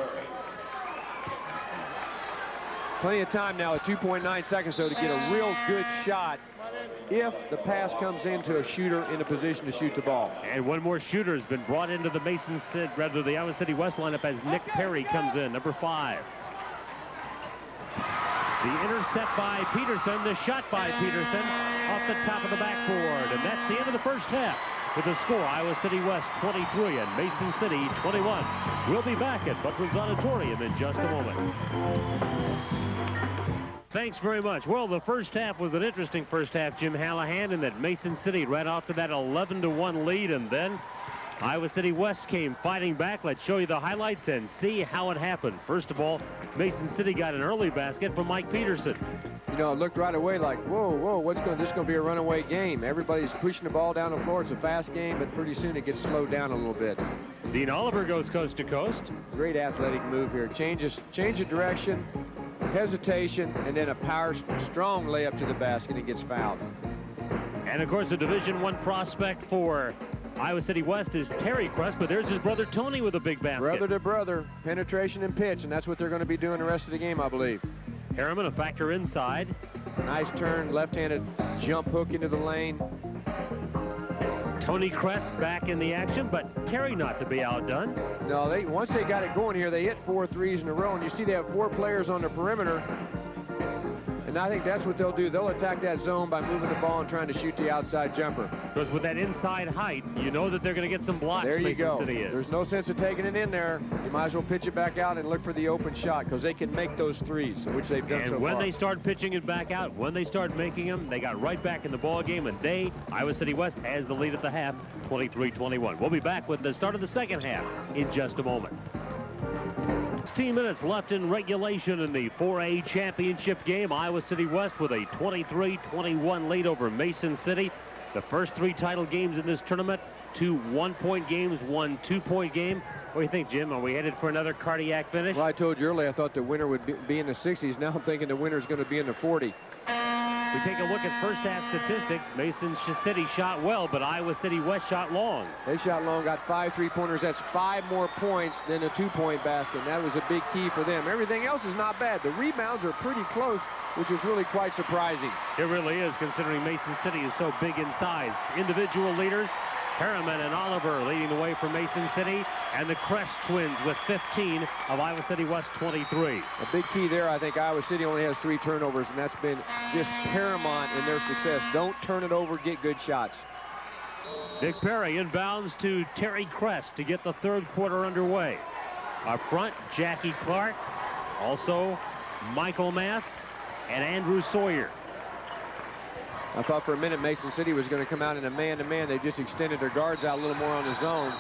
Speaker 6: Plenty of time now at 2.9 seconds, though, to get a real good shot if the pass comes into a shooter in a position to shoot the ball.
Speaker 2: And one more shooter has been brought into the the Iowa City West lineup as Nick Perry comes in, number 5. The intercept by Peterson, the shot by Peterson off the top of the backboard. And that's the end of the first half with the score, Iowa City West 23 and Mason City 21. We'll be back at Buckland's Auditorium in just a moment. Thanks very much. Well, the first half was an interesting first half, Jim Hallahan, in that Mason City ran off to that 11-1 lead, and then Iowa City West came fighting back. Let's show you the highlights and see how it happened. First of all, Mason City got an early basket from Mike Peterson.
Speaker 6: You know, it looked right away like, whoa, this is going to be a runaway game. Everybody's pushing the ball down the floor. It's a fast game, but pretty soon it gets slowed down a little bit.
Speaker 2: Dean Oliver goes coast to coast.
Speaker 6: Great athletic move here. Change of direction, hesitation, and then a power strong layup to the basket and gets fouled.
Speaker 2: And of course, the Division I prospect for Iowa City West is Terry Kress, but there's his brother Tony with a big basket.
Speaker 6: Brother to brother, penetration and pitch, and that's what they're going to be doing the rest of the game, I believe.
Speaker 2: Harriman, a factor inside.
Speaker 6: Nice turn, left-handed jump hook into the lane.
Speaker 2: Tony Kress back in the action, but Terry not to be outdone.
Speaker 6: No, once they got it going here, they hit 4 threes in a row, and you see they have 4 players on the perimeter. And I think that's what they'll do. They'll attack that zone by moving the ball and trying to shoot the outside jumper.
Speaker 2: Because with that inside height, you know that they're going to get some blocks.
Speaker 6: There you go.
Speaker 2: City is.
Speaker 6: There's no sense of taking it in there. You might as well pitch it back out and look for the open shot, because they can make those threes, which they've done so far.
Speaker 2: And when they start pitching it back out, when they start making them, they got right back in the ball game, and Iowa City West has the lead at the half, 23-21. We'll be back with the start of the second half in just a moment. 16 minutes left in regulation in the 4A championship game. Iowa City West with a 23-21 lead over Mason City. The first 3 title games in this tournament, 2 one-point games, 1 2-point game. What do you think, Jim? Are we headed for another cardiac finish?
Speaker 6: Well, I told you earlier I thought the winner would be in the 60s. Now I'm thinking the winner is going to be in the 40.
Speaker 2: We take a look at first half statistics. Mason City shot well, but Iowa City West shot long.
Speaker 6: They shot long, got 5 3-pointers. That's 5 more points than a 2-point basket. And that was a big key for them. Everything else is not bad. The rebounds are pretty close, which is really quite surprising.
Speaker 2: It really is, considering Mason City is so big in size. Individual leaders, Harriman and Oliver leading the way for Mason City, and the Crest twins with 15 of Iowa City West 23.
Speaker 6: A big key there, I think Iowa City only has 3 turnovers, and that's been just paramount in their success. Don't turn it over, get good shots.
Speaker 2: Dick Perry inbounds to Terry Crest to get the third quarter underway. Up front, Jackie Clark, also Michael Mast, and Andrew Sawyer.
Speaker 6: I thought for a minute Mason City was going to come out in a man-to-man. They just extended their guards out a little more on the zone.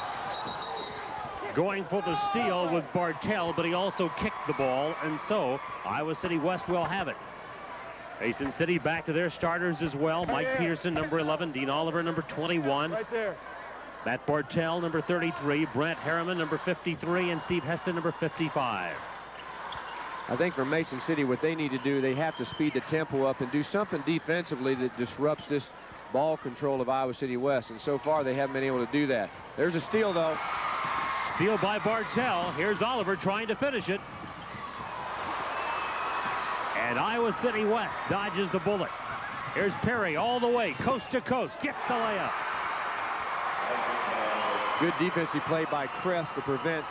Speaker 2: Going for the steal was Bartell, but he also kicked the ball, and so Iowa City West will have it. Mason City back to their starters as well. Mike Peterson, number 11. Dean Oliver, number 21.
Speaker 4: Right there.
Speaker 2: Matt Bartell, number 33. Brent Harriman, number 53. And Steve Heston, number 55.
Speaker 6: I think for Mason City, what they need to do, they have to speed the tempo up and do something defensively that disrupts this ball control of Iowa City West, and so far they haven't been able to do that. There's a steal, though.
Speaker 2: Steal by Bartell. Here's Oliver trying to finish it. And Iowa City West dodges the bullet. Here's Perry all the way, coast to coast, gets the layup.
Speaker 6: Good defensive play by Kress to prevent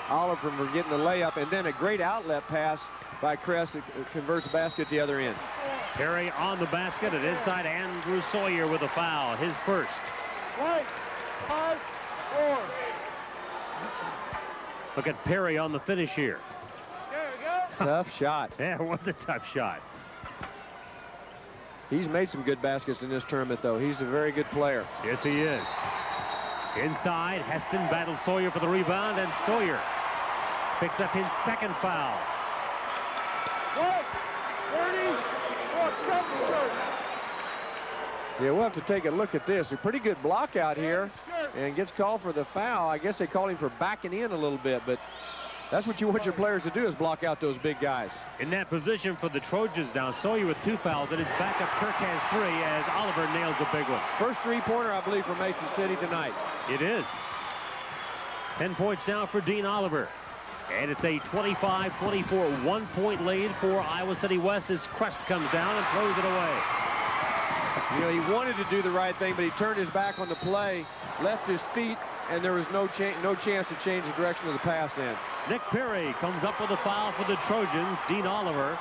Speaker 6: Oliver from getting the layup, and then a great outlet pass by Kress that converts the basket the other end.
Speaker 2: Perry on the basket, and inside Andrew Sawyer with a foul, his first.
Speaker 8: Right, 5, 4.
Speaker 2: Look at Perry on the finish here.
Speaker 8: There we go.
Speaker 6: Tough shot.
Speaker 2: Yeah, it was a tough shot.
Speaker 6: He's made some good baskets in this tournament, though. He's a very good player.
Speaker 2: Yes, he is. Inside, Heston battles Sawyer for the rebound, and Sawyer picks up his second foul.
Speaker 8: 30.
Speaker 6: Yeah, we'll have to take a look at this. A pretty good block out here, and gets called for the foul. I guess they called him for backing in a little bit, but that's what you want your players to do, is block out those big guys.
Speaker 2: In that position for the Trojans now, Sawyer with 2 fouls, and it's back up. Kirk has 3 as Oliver nails a big one.
Speaker 6: First three-pointer, I believe, for Mason City tonight.
Speaker 2: It is. 10 points now for Dean Oliver. And it's a 25-24 one-point lead for Iowa City West as Crest comes down and throws it away.
Speaker 6: You know, he wanted to do the right thing, but he turned his back on the play, left his feet, and there was no chance to change the direction of the pass then.
Speaker 2: Nick Perry comes up with a foul for the Trojans. Dean Oliver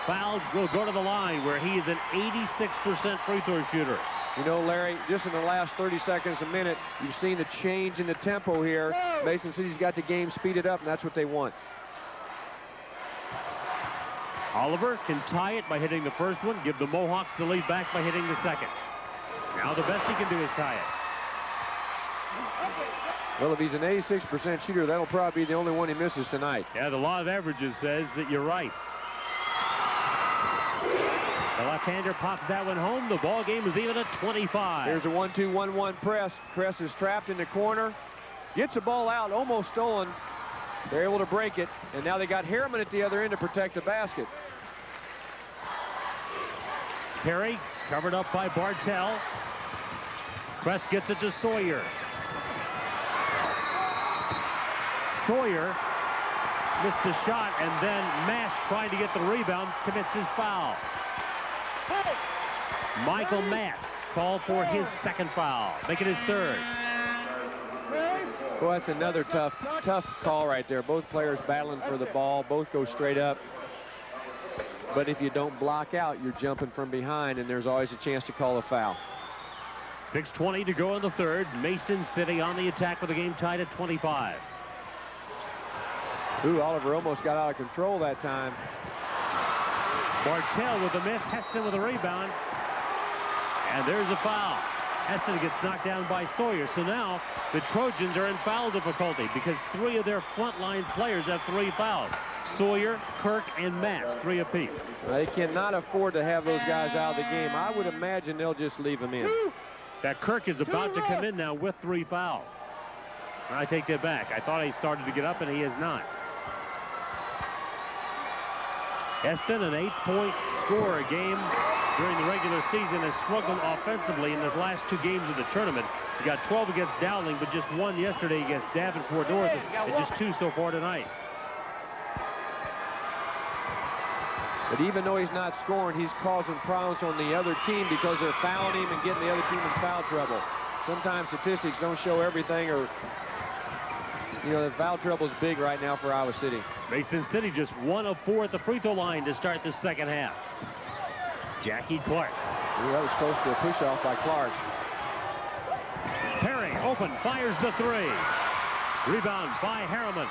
Speaker 2: fouled, will go to the line where he is an 86% free throw shooter.
Speaker 6: You know, Larry, just in the last 30 seconds a minute, you've seen a change in the tempo here. Mason City's got the game speeded up, and that's what they want.
Speaker 2: Oliver can tie it by hitting the first one, give the Mohawks the lead back by hitting the second. Now the best he can do is tie it.
Speaker 6: Well, if he's an 86% shooter, that'll probably be the only one he misses tonight.
Speaker 2: Yeah, the law of averages says that you're right. The left-hander pops that one home. The ball game is even at 25.
Speaker 6: Here's a 1-2-1-1 press. Kress is trapped in the corner. Gets the ball out, almost stolen. They're able to break it, and now they got Harriman at the other end to protect the basket.
Speaker 2: Perry covered up by Bartell. Kress gets it to Sawyer. Sawyer missed the shot, and then Mash trying to get the rebound, commits his foul. Michael Mast called for his second foul, making his third.
Speaker 6: Well, that's another tough call right there. Both players battling for the ball. Both go straight up. But if you don't block out, you're jumping from behind, and there's always a chance to call a foul.
Speaker 2: 6:20 to go in the third. Mason City on the attack with the game tied at 25.
Speaker 6: Ooh, Oliver almost got out of control that time.
Speaker 2: Bartell with the miss. Heston with a rebound. And there's a foul. Heston gets knocked down by Sawyer. So now the Trojans are in foul difficulty because 3 of their frontline players have 3 fouls. Sawyer, Kirk, and Matt, 3 apiece.
Speaker 6: They cannot afford to have those guys out of the game. I would imagine they'll just leave them in.
Speaker 2: That Kirk is about to come in now with 3 fouls. I take that back. I thought he started to get up, and he has not. Heston, an 8-point scorer a game during the regular season, has struggled offensively in his last 2 games of the tournament. He got 12 against Dowling, but just 1 yesterday against Davenport North, and just 2 so far tonight.
Speaker 6: But even though he's not scoring, he's causing problems on the other team because they're fouling him and getting the other team in foul trouble. Sometimes statistics don't show everything, or, you know, the foul trouble is big right now for Iowa City.
Speaker 2: Mason City just 1 of 4 at the free throw line to start the second half. Jackie Clark.
Speaker 6: Ooh, that was close to a push-off by Clark.
Speaker 2: Perry open, fires the 3. Rebound by Harriman.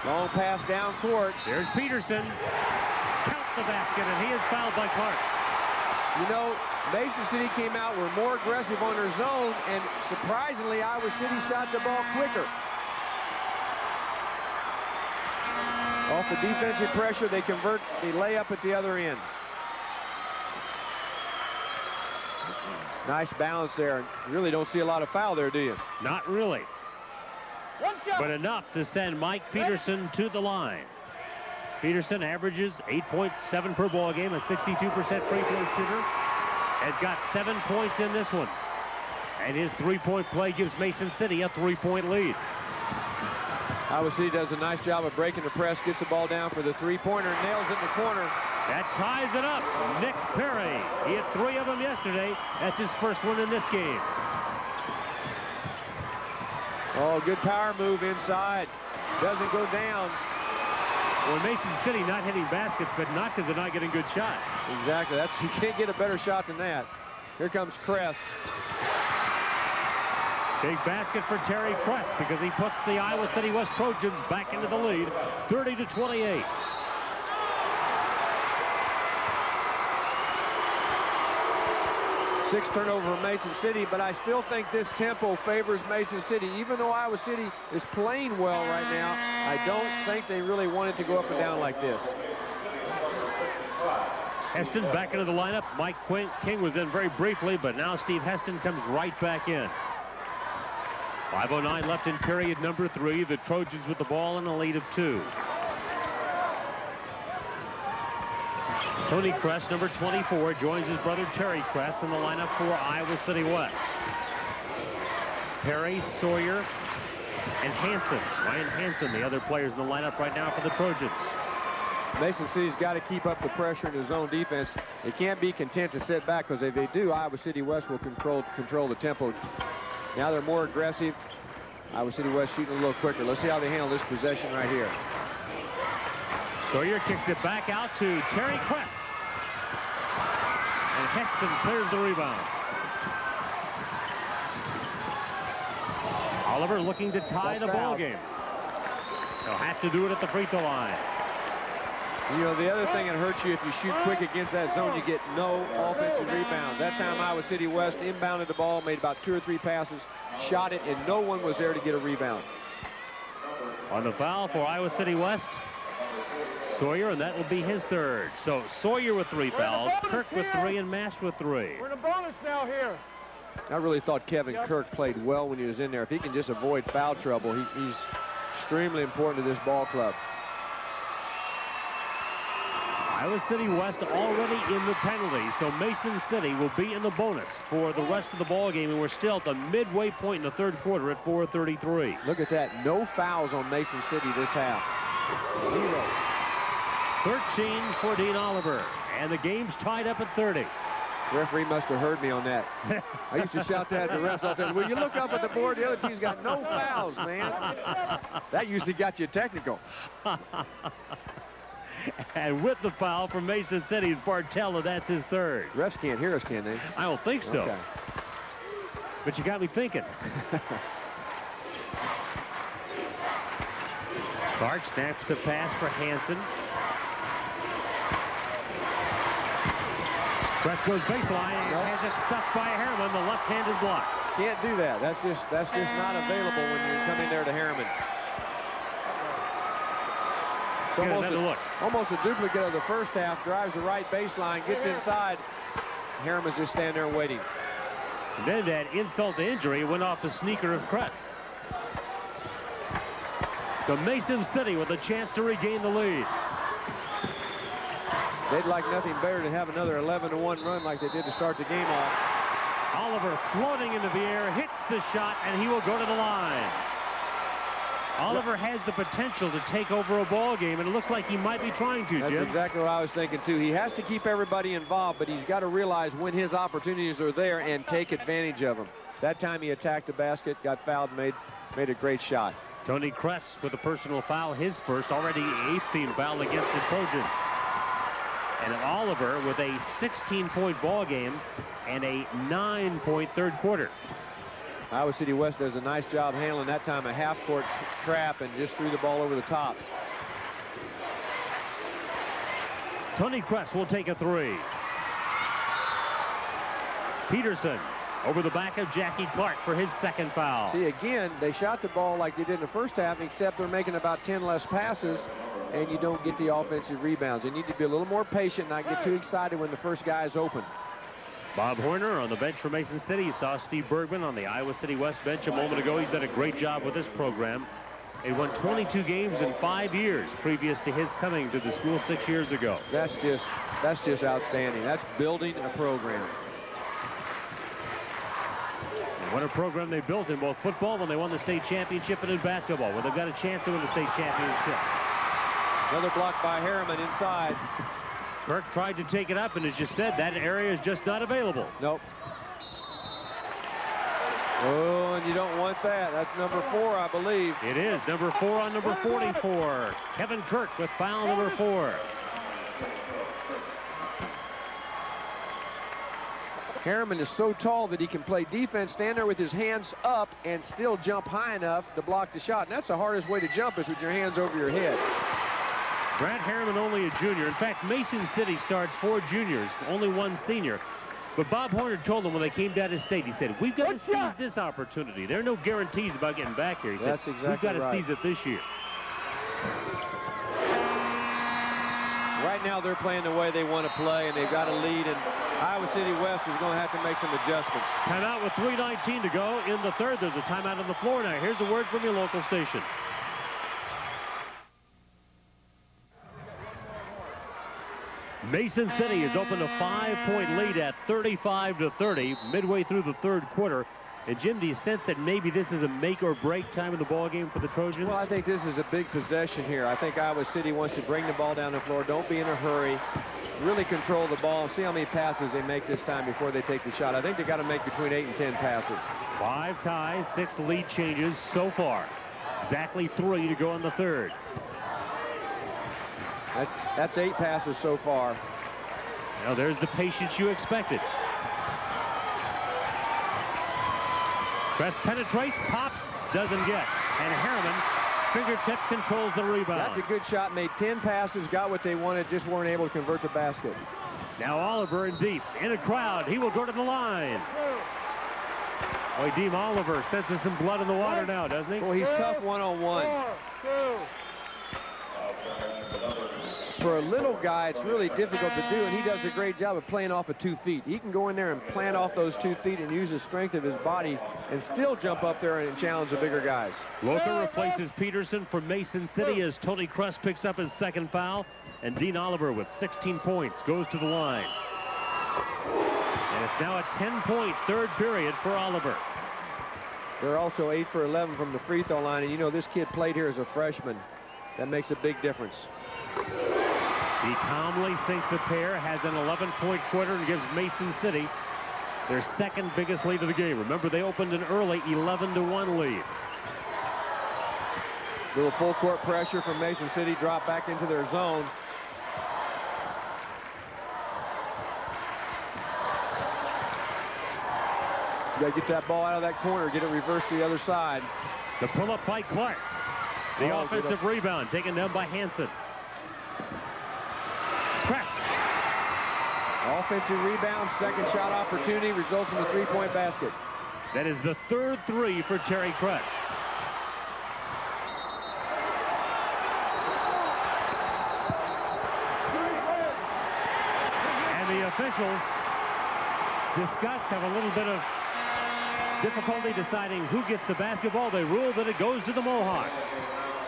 Speaker 6: Long pass down court.
Speaker 2: There's Peterson. Count the basket, and he is fouled by Clark.
Speaker 6: You know, Mason City came out, were more aggressive on their zone, and surprisingly, Iowa City shot the ball quicker. Off the defensive pressure, they convert the layup at the other end. Nice balance there. You really don't see a lot of foul there, do you?
Speaker 2: Not really. But enough to send Mike Peterson to the line. Peterson averages 8.7 per ball game, a 62% free throw shooter. has got 7 points in this one. And his three-point play gives Mason City a 3-point lead.
Speaker 6: Iowa City does a nice job of breaking the press, gets the ball down for the three-pointer, nails it in the corner.
Speaker 2: That ties it up. Nick Perry. He had 3 of them yesterday. That's his first one in this game.
Speaker 6: Oh, good power move inside. Doesn't go down.
Speaker 2: Well, Mason City not hitting baskets, but not because they're not getting good shots.
Speaker 6: Exactly. You can't get a better shot than that. Here comes Kress.
Speaker 2: Big basket for Terry Kress because he puts the Iowa City West Trojans back into the lead, 30-28.
Speaker 6: Six turnover for Mason City, but I still think this tempo favors Mason City. Even though Iowa City is playing well right now, I don't think they really wanted to go up and down like this.
Speaker 2: Heston back into the lineup. Mike King was in very briefly, but now Steve Heston comes right back in. 5:09 left in period number 3. The Trojans with the ball in a lead of 2. Tony Kress, number 24, joins his brother Terry Kress in the lineup for Iowa City West. Perry, Sawyer, and Hansen. Ryan Hansen, the other players in the lineup right now for the Trojans.
Speaker 6: Mason City's got to keep up the pressure in his own defense. They can't be content to sit back, because if they do, Iowa City West will control the tempo. Now they're more aggressive. Iowa City West shooting a little quicker. Let's see how they handle this possession right here.
Speaker 2: Sawyer kicks it back out to Terry Kress. And Heston clears the rebound. Oliver looking to tie the ball game. They'll have to do it at the free throw line.
Speaker 6: You know, the other thing that hurts you if you shoot quick against that zone, you get no offensive rebounds. That time Iowa City West inbounded the ball, made about 2 or 3 passes, shot it, and no one was there to get a rebound.
Speaker 2: On the foul for Iowa City West, Sawyer, and that will be his 3rd. So Sawyer with 3 fouls, Kirk with 3, and Mash with 3.
Speaker 8: We're in a bonus now here.
Speaker 6: I really thought Kevin Kirk played well when he was in there. If he can just avoid foul trouble, he's extremely important to this ball club.
Speaker 2: Iowa City West already in the penalty, so Mason City will be in the bonus for the rest of the ball game, and we're still at the midway point in the 3rd quarter at 4:33.
Speaker 6: Look at that. No fouls on Mason City this half. 0.
Speaker 2: 13 for Dean Oliver, and the game's tied up at 30.
Speaker 6: The referee must have heard me on that. I used to shout that at the refs all the time. When you look up at the board, the other team's got no fouls, man. That usually got you technical.
Speaker 2: And with the foul from Mason City's Bartella, that's his 3rd.
Speaker 6: Refs can't hear us, can they?
Speaker 2: I don't think so.
Speaker 6: Okay.
Speaker 2: But you got me thinking. Clark snaps the pass for Hansen. Kress goes baseline and has it stuffed by Harriman, the left-handed block.
Speaker 6: Can't do that. That's just not available when you come in there to Harriman. It's almost a duplicate of the first half. Drives the right baseline, gets inside. Harriman's just standing there waiting.
Speaker 2: And then that insult to injury went off the sneaker of Kress. So Mason City with a chance to regain the lead.
Speaker 6: They'd like nothing better to have another 11-1 run like they did to start the game off.
Speaker 2: Oliver floating into the air, hits the shot, and he will go to the line. Oliver has the potential to take over a ball game, and it looks like he might be trying to, Jim.
Speaker 6: That's exactly what I was thinking, too. He has to keep everybody involved, but he's got to realize when his opportunities are there and take advantage of them. That time he attacked the basket, got fouled, made a great shot.
Speaker 2: Tony Kress with a personal foul, his first, already 8th team foul against the Trojans. And Oliver with a 16-point ball game and a 9-point 3rd quarter.
Speaker 6: Iowa City West does a nice job handling that time a half-court trap and just threw the ball over the top.
Speaker 2: Tony Kress will take a 3. Peterson over the back of Jackie Clark for his 2nd foul.
Speaker 6: See, again, they shot the ball like they did in the first half, except they're making about 10 less passes, and you don't get the offensive rebounds. You need to be a little more patient, not get too excited when the first guy is open.
Speaker 2: Bob Horner on the bench for Mason City. You saw Steve Bergman on the Iowa City West bench a moment ago. He's done a great job with this program. He won 22 games in 5 years previous to his coming to the school 6 years ago.
Speaker 6: That's just outstanding. That's building a program.
Speaker 2: What a program they built in both football when they won the state championship and in basketball when they've got a chance to win the state championship.
Speaker 6: Another block by Harriman inside.
Speaker 2: Kirk tried to take it up, and as you said, that area is just not available.
Speaker 6: Nope. Oh, and you don't want that. That's number 4, I believe.
Speaker 2: It is number 4 on number 44. Kevin Kirk with foul number 4.
Speaker 6: Harriman is so tall that he can play defense, stand there with his hands up, and still jump high enough to block the shot. And that's the hardest way to jump, is with your hands over your head.
Speaker 2: Brad Harriman, only a junior. In fact, Mason City starts 4 juniors, only 1 senior. But Bob Horner told them when they came down to state, he said, we've got to seize this opportunity. There are no guarantees about getting back here. He said,
Speaker 6: that's exactly
Speaker 2: we've got to
Speaker 6: right.
Speaker 2: seize it this year.
Speaker 6: Right now they're playing the way they want to play, and they've got a lead, and Iowa City West is going to have to make some adjustments.
Speaker 2: Timeout with 3:19 to go in the third. There's a timeout on the floor now. Here's a word from your local station. Mason City has opened a 5-point lead at 35-30 midway through the third quarter. And Jim, do you sense that maybe this is a make or break time of the ball game for the Trojans?
Speaker 6: Well, I think this is a big possession here. I think Iowa City wants to bring the ball down the floor. Don't be in a hurry. Really control the ball and see how many passes they make this time before they take the shot. I think they got to make between 8 and 10 passes.
Speaker 2: 5 ties, 6 lead changes so far. Exactly 3 to go in the third.
Speaker 6: That's 8 passes so far.
Speaker 2: Now there's the patience you expected. Press penetrates, pops, doesn't get. And Harriman, fingertip, controls the rebound.
Speaker 6: That's a good shot, made 10 passes, got what they wanted, just weren't able to convert the basket.
Speaker 2: Now Oliver in deep, in a crowd, he will go to the line. Boy, Deem Oliver senses some blood in the water now, doesn't he?
Speaker 6: Well, he's tough one-on-one. For a little guy, it's really difficult to do, and he does a great job of playing off of 2 feet. He can go in there and plant off those 2 feet and use the strength of his body and still jump up there and challenge the bigger guys.
Speaker 2: Loca replaces Peterson for Mason City as Tony Kress picks up his second foul, and Dean Oliver with 16 points goes to the line. And it's now a 10-point third period for Oliver.
Speaker 6: They're also 8 for 11 from the free throw line, and you know this kid played here as a freshman. That makes a big difference.
Speaker 2: He calmly sinks a pair, has an 11-point quarter, and gives Mason City their second biggest lead of the game. Remember, they opened an early 11-1 lead.
Speaker 6: Little full court pressure from Mason City, drop back into their zone. You got to get that ball out of that corner, get it reversed to the other side.
Speaker 2: The pull-up by Clark. The offensive rebound taken down by Hansen. Press.
Speaker 6: Offensive rebound, second shot opportunity, results in a 3-point basket.
Speaker 2: That is the third 3 for Terry Kress. And the officials have a little bit of difficulty deciding who gets the basketball. They rule that it goes to the Mohawks.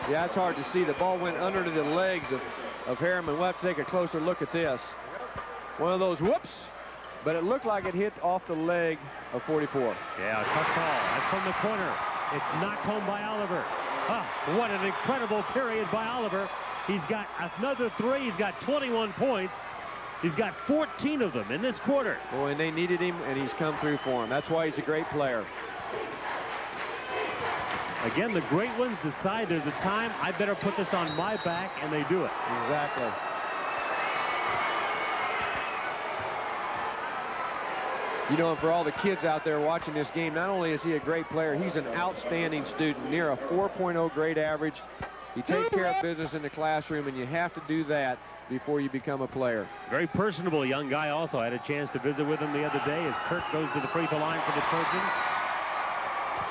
Speaker 6: Yeah, it's hard to see. The ball went under to the legs of Harriman. We'll have to take a closer look at this. One of those whoops, but it looked like it hit off the leg of 44.
Speaker 2: Yeah, a tough call. That's from the corner. It's knocked home by Oliver. What an incredible period by Oliver. He's got another 3. He's got 21 points. He's got 14 of them in this quarter.
Speaker 6: Boy, and they needed him, and he's come through for him. That's why he's a great player.
Speaker 2: Again, the great ones decide there's a time, I better put this on my back, and they do it.
Speaker 6: Exactly. You know, and for all the kids out there watching this game, not only is he a great player, he's an outstanding student, near a 4.0 grade average. He takes care of business in the classroom, and you have to do that before you become a player.
Speaker 2: Very personable young guy also. I had a chance to visit with him the other day as Kirk goes to the free throw line for the Trojans.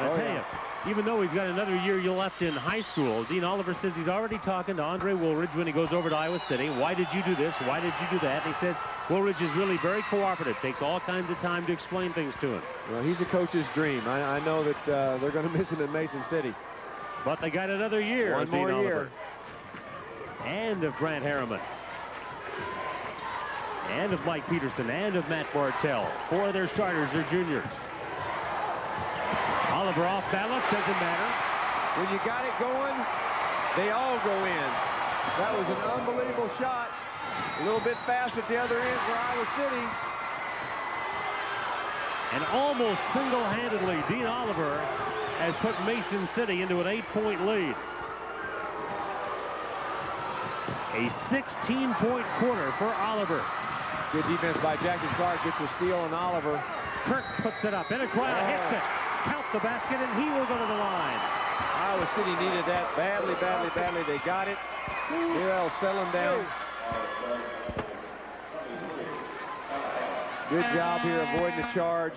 Speaker 2: I tell you, even though he's got another year left in high school, Dean Oliver says he's already talking to Andre Woolridge when he goes over to Iowa City. Why did you do this? Why did you do that? And he says Woolridge is really very cooperative. Takes all kinds of time to explain things to him.
Speaker 6: Well, he's a coach's dream. I know that they're going to miss him in Mason City.
Speaker 2: But they got another year.
Speaker 6: One more year.
Speaker 2: And of Grant Harriman. And of Mike Peterson. And of Matt Bartell. 4 of their starters are juniors. Oliver off balance, doesn't matter.
Speaker 6: When you got it going, they all go in. That was an unbelievable shot. A little bit fast at the other end for Iowa City.
Speaker 2: And almost single-handedly, Dean Oliver has put Mason City into an 8-point lead. A 16-point quarter for Oliver.
Speaker 6: Good defense by Jackie Clark. Gets a steal on Oliver.
Speaker 2: Kirk puts it up in a crowd, hits it. Count the basket, and he will go to the line.
Speaker 6: Iowa City needed that badly, badly, badly. They got it. Here they'll settle him down. Good job here avoiding the charge.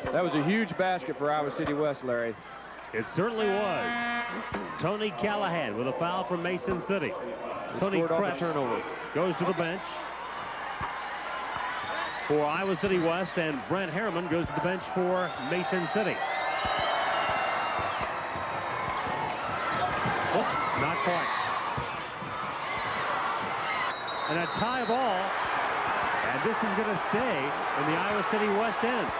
Speaker 6: That was a huge basket for Iowa City West, Larry.
Speaker 2: It certainly was. Tony Callahan with a foul from Mason City. Tony Kress
Speaker 6: turnover.
Speaker 2: Goes to the bench for Iowa City West, and Brent Harriman goes to the bench for Mason City. Oops, not quite. And a tie ball, and this is going to stay in the Iowa City West end.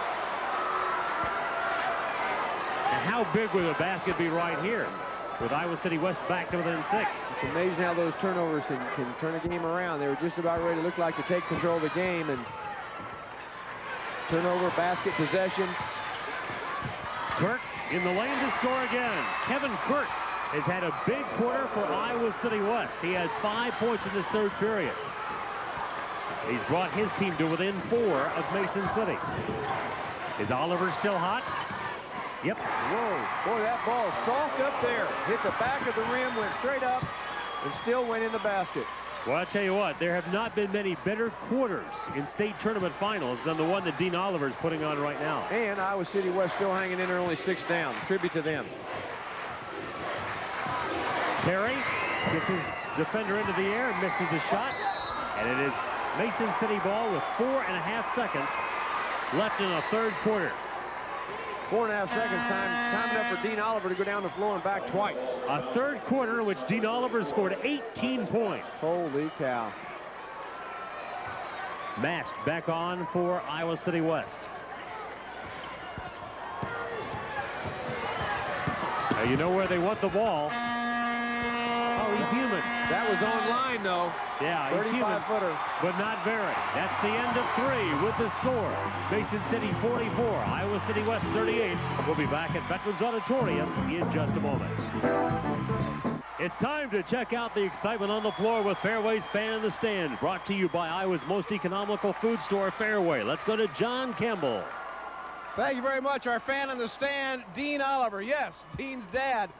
Speaker 2: And how big would the basket be right here with Iowa City West back to within 6?
Speaker 6: It's amazing how those turnovers can turn a game around. They were just about ready to look like to take control of the game, and turnover, basket, possession.
Speaker 2: Kirk in the lane to score again. Kevin Kirk has had a big quarter for Iowa City West. He has 5 points in this third period. He's brought his team to within 4 of Mason City. Is Oliver still hot? Yep.
Speaker 6: Whoa, boy, that ball soft up there. Hit the back of the rim, went straight up, and still went in the basket.
Speaker 2: Well, I'll tell you what, there have not been many better quarters in state tournament finals than the one that Dean Oliver is putting on right now.
Speaker 6: And Iowa City West still hanging in there, only 6 down. Tribute to them.
Speaker 2: Terry gets his defender into the air and misses the shot. And it is Mason City ball with 4.5 seconds left in the third quarter.
Speaker 6: 4.5 seconds, time enough for Dean Oliver to go down the floor and back twice.
Speaker 2: A third quarter in which Dean Oliver scored 18 points.
Speaker 6: Holy cow.
Speaker 2: Matched back on for Iowa City West. Now you know where they want the ball. Oh, he's human.
Speaker 6: That was online, though.
Speaker 2: Yeah, he's human,
Speaker 6: 35-footer.
Speaker 2: but not very. That's the end of 3 with the score. Mason City 44, Iowa City West 38. We'll be back at Veterans Auditorium in just a moment. It's time to check out the excitement on the floor with Fairway's Fan in the Stand, brought to you by Iowa's most economical food store, Fairway. Let's go to John Campbell.
Speaker 3: Thank you very much. Our fan in the stand, Dean Oliver. Yes, Dean's dad.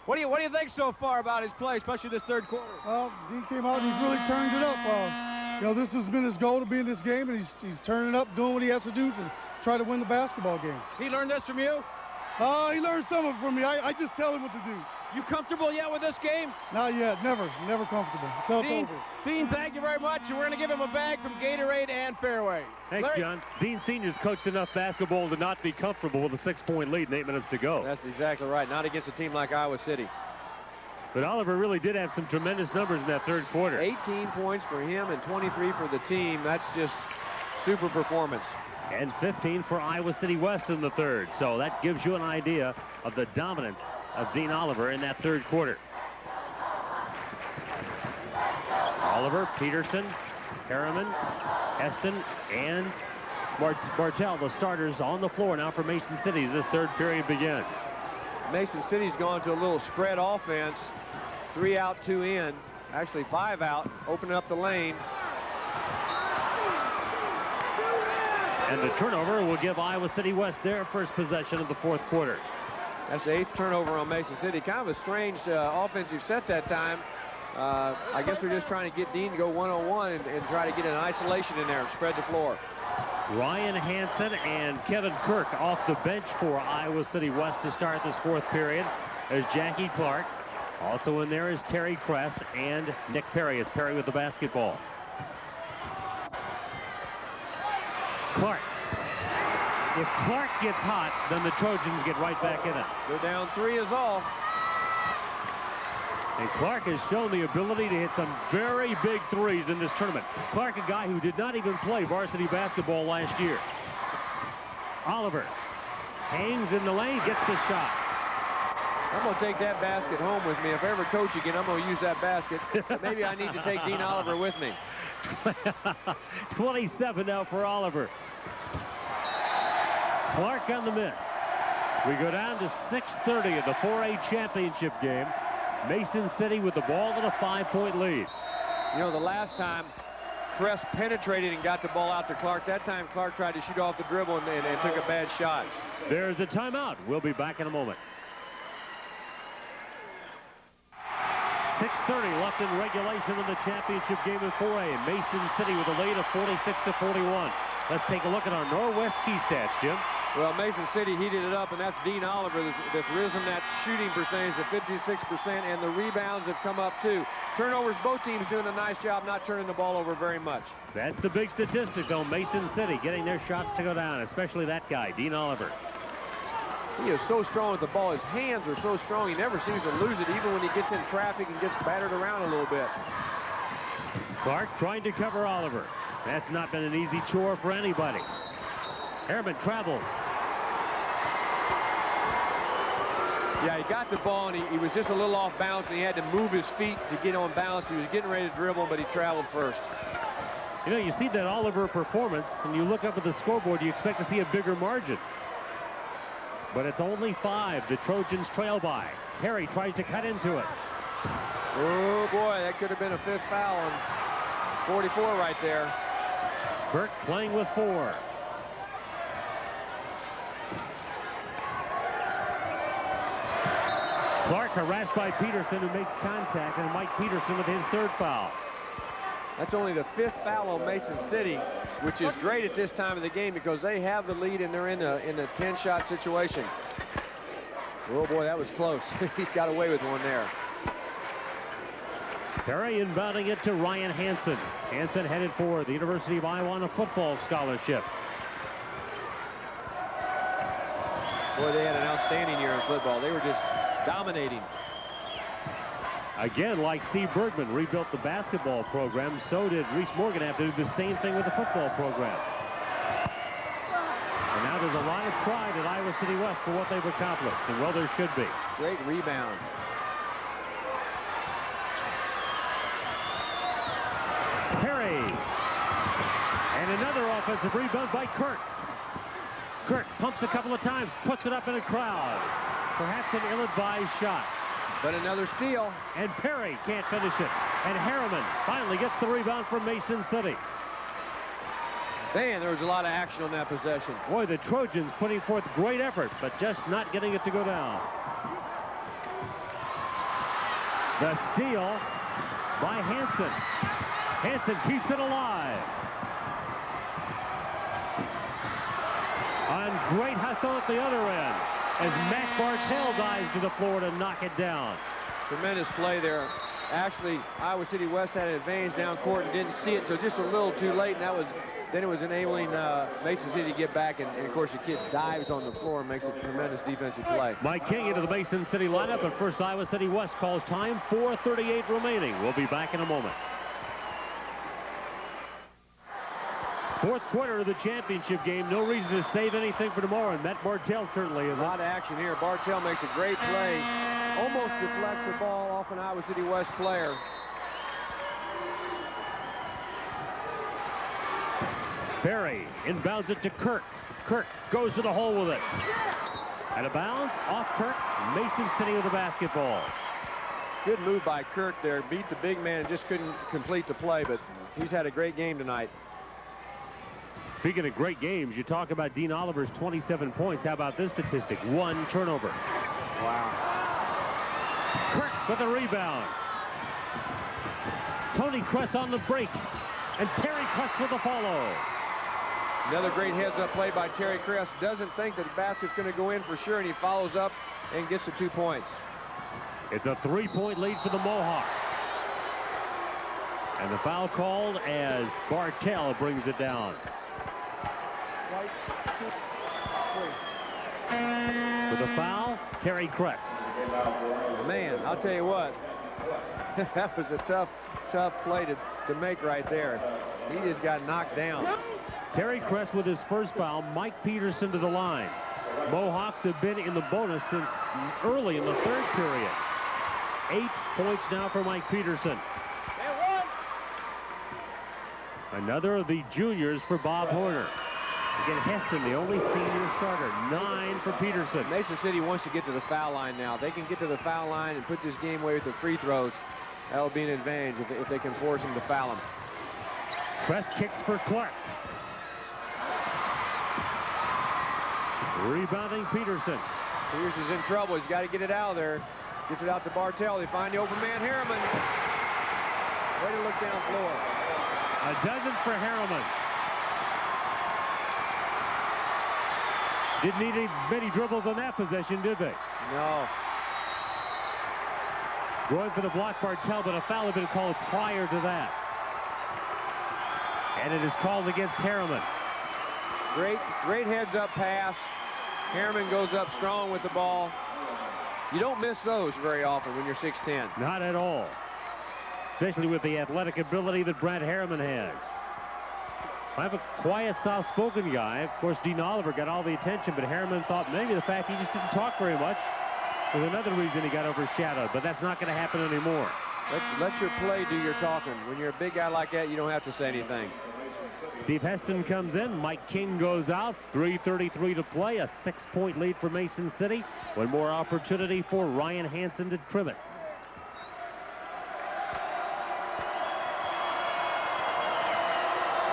Speaker 3: What do you think so far about his play, especially this third quarter?
Speaker 8: Well, Dean came out and he's really turned it up. You know, this has been his goal to be in this game, and he's turning it up, doing what he has to do to try to win the basketball game.
Speaker 3: He learned this from you?
Speaker 8: He learned some of it from me. I just tell him what to do.
Speaker 3: You comfortable yet with this game?
Speaker 8: Not yet. Never comfortable. Until it's over.
Speaker 3: Dean, thank you very much, and we're going to give him a bag from Gatorade and Fairway.
Speaker 2: Thanks,
Speaker 3: Larry?
Speaker 2: John. Dean Sr.'s coached enough basketball to not be comfortable with a 6-point lead and 8 minutes to go.
Speaker 6: That's exactly right. Not against a team like Iowa City.
Speaker 2: But Oliver really did have some tremendous numbers in that third quarter.
Speaker 6: 18 points for him and 23 for the team. That's just super performance.
Speaker 2: And 15 for Iowa City West in the third. So that gives you an idea of the dominance of Dean Oliver in that third quarter. Oliver, Peterson, Harriman, Heston, and Bartel, the starters on the floor now for Mason City as this third period begins.
Speaker 6: Mason City's gone to a little spread offense. 3 out, 2 in. Actually 5 out, opening up the lane.
Speaker 2: And the turnover will give Iowa City West their first possession of the fourth quarter.
Speaker 6: That's the 8th turnover on Mason City. Kind of a strange offensive set that time. I guess they're just trying to get Dean to go one-on-one and try to get an isolation in there and spread the floor.
Speaker 2: Ryan Hansen and Kevin Kirk off the bench for Iowa City West to start this fourth period. There's Jackie Clark. Also in there is Terry Kress and Nick Perry. It's Perry with the basketball. Clark. If Clark gets hot, then the Trojans get right back in it.
Speaker 6: They're down 3 is all.
Speaker 2: And Clark has shown the ability to hit some very big threes in this tournament. Clark, a guy who did not even play varsity basketball last year. Oliver Hangs in the lane, gets the shot.
Speaker 6: I'm going to take that basket home with me. If I ever coach again, I'm going to use that basket. But maybe I need to take Dean Oliver with me.
Speaker 2: 27 now for Oliver. Clark on the miss. We go down to 6:30 in the 4A championship game. Mason City with the ball and a 5-point lead.
Speaker 6: You know, the last time Crest penetrated and got the ball out to Clark, that time Clark tried to shoot off the dribble and took a bad shot.
Speaker 2: There's a timeout. We'll be back in a moment. 6:30 left in regulation in the championship game in 4A. Mason City with a lead of 46-41. Let's take a look at our Norwest key stats, Jim.
Speaker 6: Well, Mason City heated it up, and that's Dean Oliver that's risen that shooting percentage to 56%, and the rebounds have come up too. Turnovers, both teams doing a nice job not turning the ball over very much.
Speaker 2: That's the big statistic, though. Mason City getting their shots to go down, especially that guy, Dean Oliver.
Speaker 6: He is so strong with the ball. His hands are so strong, he never seems to lose it, even when he gets in traffic and gets battered around a little bit.
Speaker 2: Clark trying to cover Oliver. That's not been an easy chore for anybody. Harriman travels.
Speaker 6: Yeah, he got the ball, and he was just a little off balance, and he had to move his feet to get on balance. He was getting ready to dribble, but he traveled first.
Speaker 2: You know, you see that Oliver performance, and you look up at the scoreboard, you expect to see a bigger margin. But it's only 5 the Trojans trail by. Harry tries to cut into it.
Speaker 6: Oh, boy, that could have been a 5th foul on 44 right there.
Speaker 2: Burke playing with 4. Clark harassed by Peterson, who makes contact, and Mike Peterson with his 3rd foul.
Speaker 6: That's only the 5th foul on Mason City, which is great at this time of the game because they have the lead and they're in a 10-shot situation. Oh boy, that was close. He's got away with one there.
Speaker 2: Perry inbounding it to Ryan Hansen. Hansen headed for the University of Iowa on a football scholarship.
Speaker 6: Boy, they had an outstanding year in football. They were just dominating.
Speaker 2: Again, like Steve Bergman rebuilt the basketball program, so did Reese Morgan have to do the same thing with the football program. And now there's a lot of pride at Iowa City West for what they've accomplished, and well, there should be.
Speaker 6: Great rebound.
Speaker 2: Perry. And another offensive rebound by Kirk. Kirk pumps a couple of times, puts it up in a crowd. Perhaps an ill-advised shot.
Speaker 6: But another steal.
Speaker 2: And Perry can't finish it. And Harriman finally gets the rebound from Mason City.
Speaker 6: Man, there was a lot of action on that possession.
Speaker 2: Boy, the Trojans putting forth great effort, but just not getting it to go down. The steal by Hansen. Hansen keeps it alive. On great hustle at the other end, as Matt Bartell dives to the floor to knock it down.
Speaker 6: Tremendous play there. Actually, Iowa City West had an advantage down court and didn't see it until just a little too late, and then it was enabling Mason City to get back, and of course the kid dives on the floor and makes a tremendous defensive play.
Speaker 2: Mike King into the Mason City lineup, and first Iowa City West calls time. 4:38 remaining. We'll be back in a moment. 4th quarter of the championship game. No reason to save anything for tomorrow, and Matt Bartell certainly is.
Speaker 6: A lot of action here. Bartell makes a great play. Almost deflects the ball off an Iowa City West player.
Speaker 2: Perry inbounds it to Kirk. Kirk goes to the hole with it. Out of bounds, off Kirk. Mason City with the basketball.
Speaker 6: Good move by Kirk there. Beat the big man and just couldn't complete the play, but he's had a great game tonight.
Speaker 2: Speaking of great games, you talk about Dean Oliver's 27 points. How about this statistic? 1 turnover.
Speaker 6: Wow.
Speaker 2: Kirk with a rebound. Tony Kress on the break. And Terry Kress with a follow.
Speaker 6: Another great heads-up play by Terry Kress. Doesn't think that the basket's going to go in for sure, and he follows up and gets the 2 points.
Speaker 2: It's a 3-point lead for the Mohawks. And the foul called as Bartell brings it down. With a foul, Terry Kress.
Speaker 6: Man, I'll tell you what. That was a tough play to make right there. He just got knocked down.
Speaker 2: Terry Kress with his first foul. Mike Peterson to the line. Mohawks have been in the bonus since early in the third period. 8 points now for Mike Peterson. Another of the juniors for Bob Horner. Again, Heston, the only senior starter. 9 for Peterson.
Speaker 6: Mason City wants to get to the foul line now. They can get to the foul line and put this game away with the free throws. That'll be an advantage if they can force him to foul him.
Speaker 2: Press kicks for Clark. Rebounding Peterson.
Speaker 6: Peterson's in trouble. He's got to get it out of there. Gets it out to Bartell. They find the open man, Harriman. Way to look down floor.
Speaker 2: A dozen for Harriman. Didn't need many dribbles on that possession, did they?
Speaker 6: No.
Speaker 2: Going for the block, Bartell, but a foul had been called prior to that. And it is called against Harriman.
Speaker 6: Great heads-up pass. Harriman goes up strong with the ball. You don't miss those very often when you're 6'10".
Speaker 2: Not at all. Especially with the athletic ability that Brad Harriman has. I have a quiet, soft-spoken guy. Of course, Dean Oliver got all the attention, but Harriman thought maybe the fact he just didn't talk very much was another reason he got overshadowed, but that's not going to happen anymore.
Speaker 6: Let your play do your talking. When you're a big guy like that, you don't have to say anything.
Speaker 2: Steve Heston comes in. Mike King goes out. 3:33 to play. A 6-point lead for Mason City. One more opportunity for Ryan Hansen to trim it.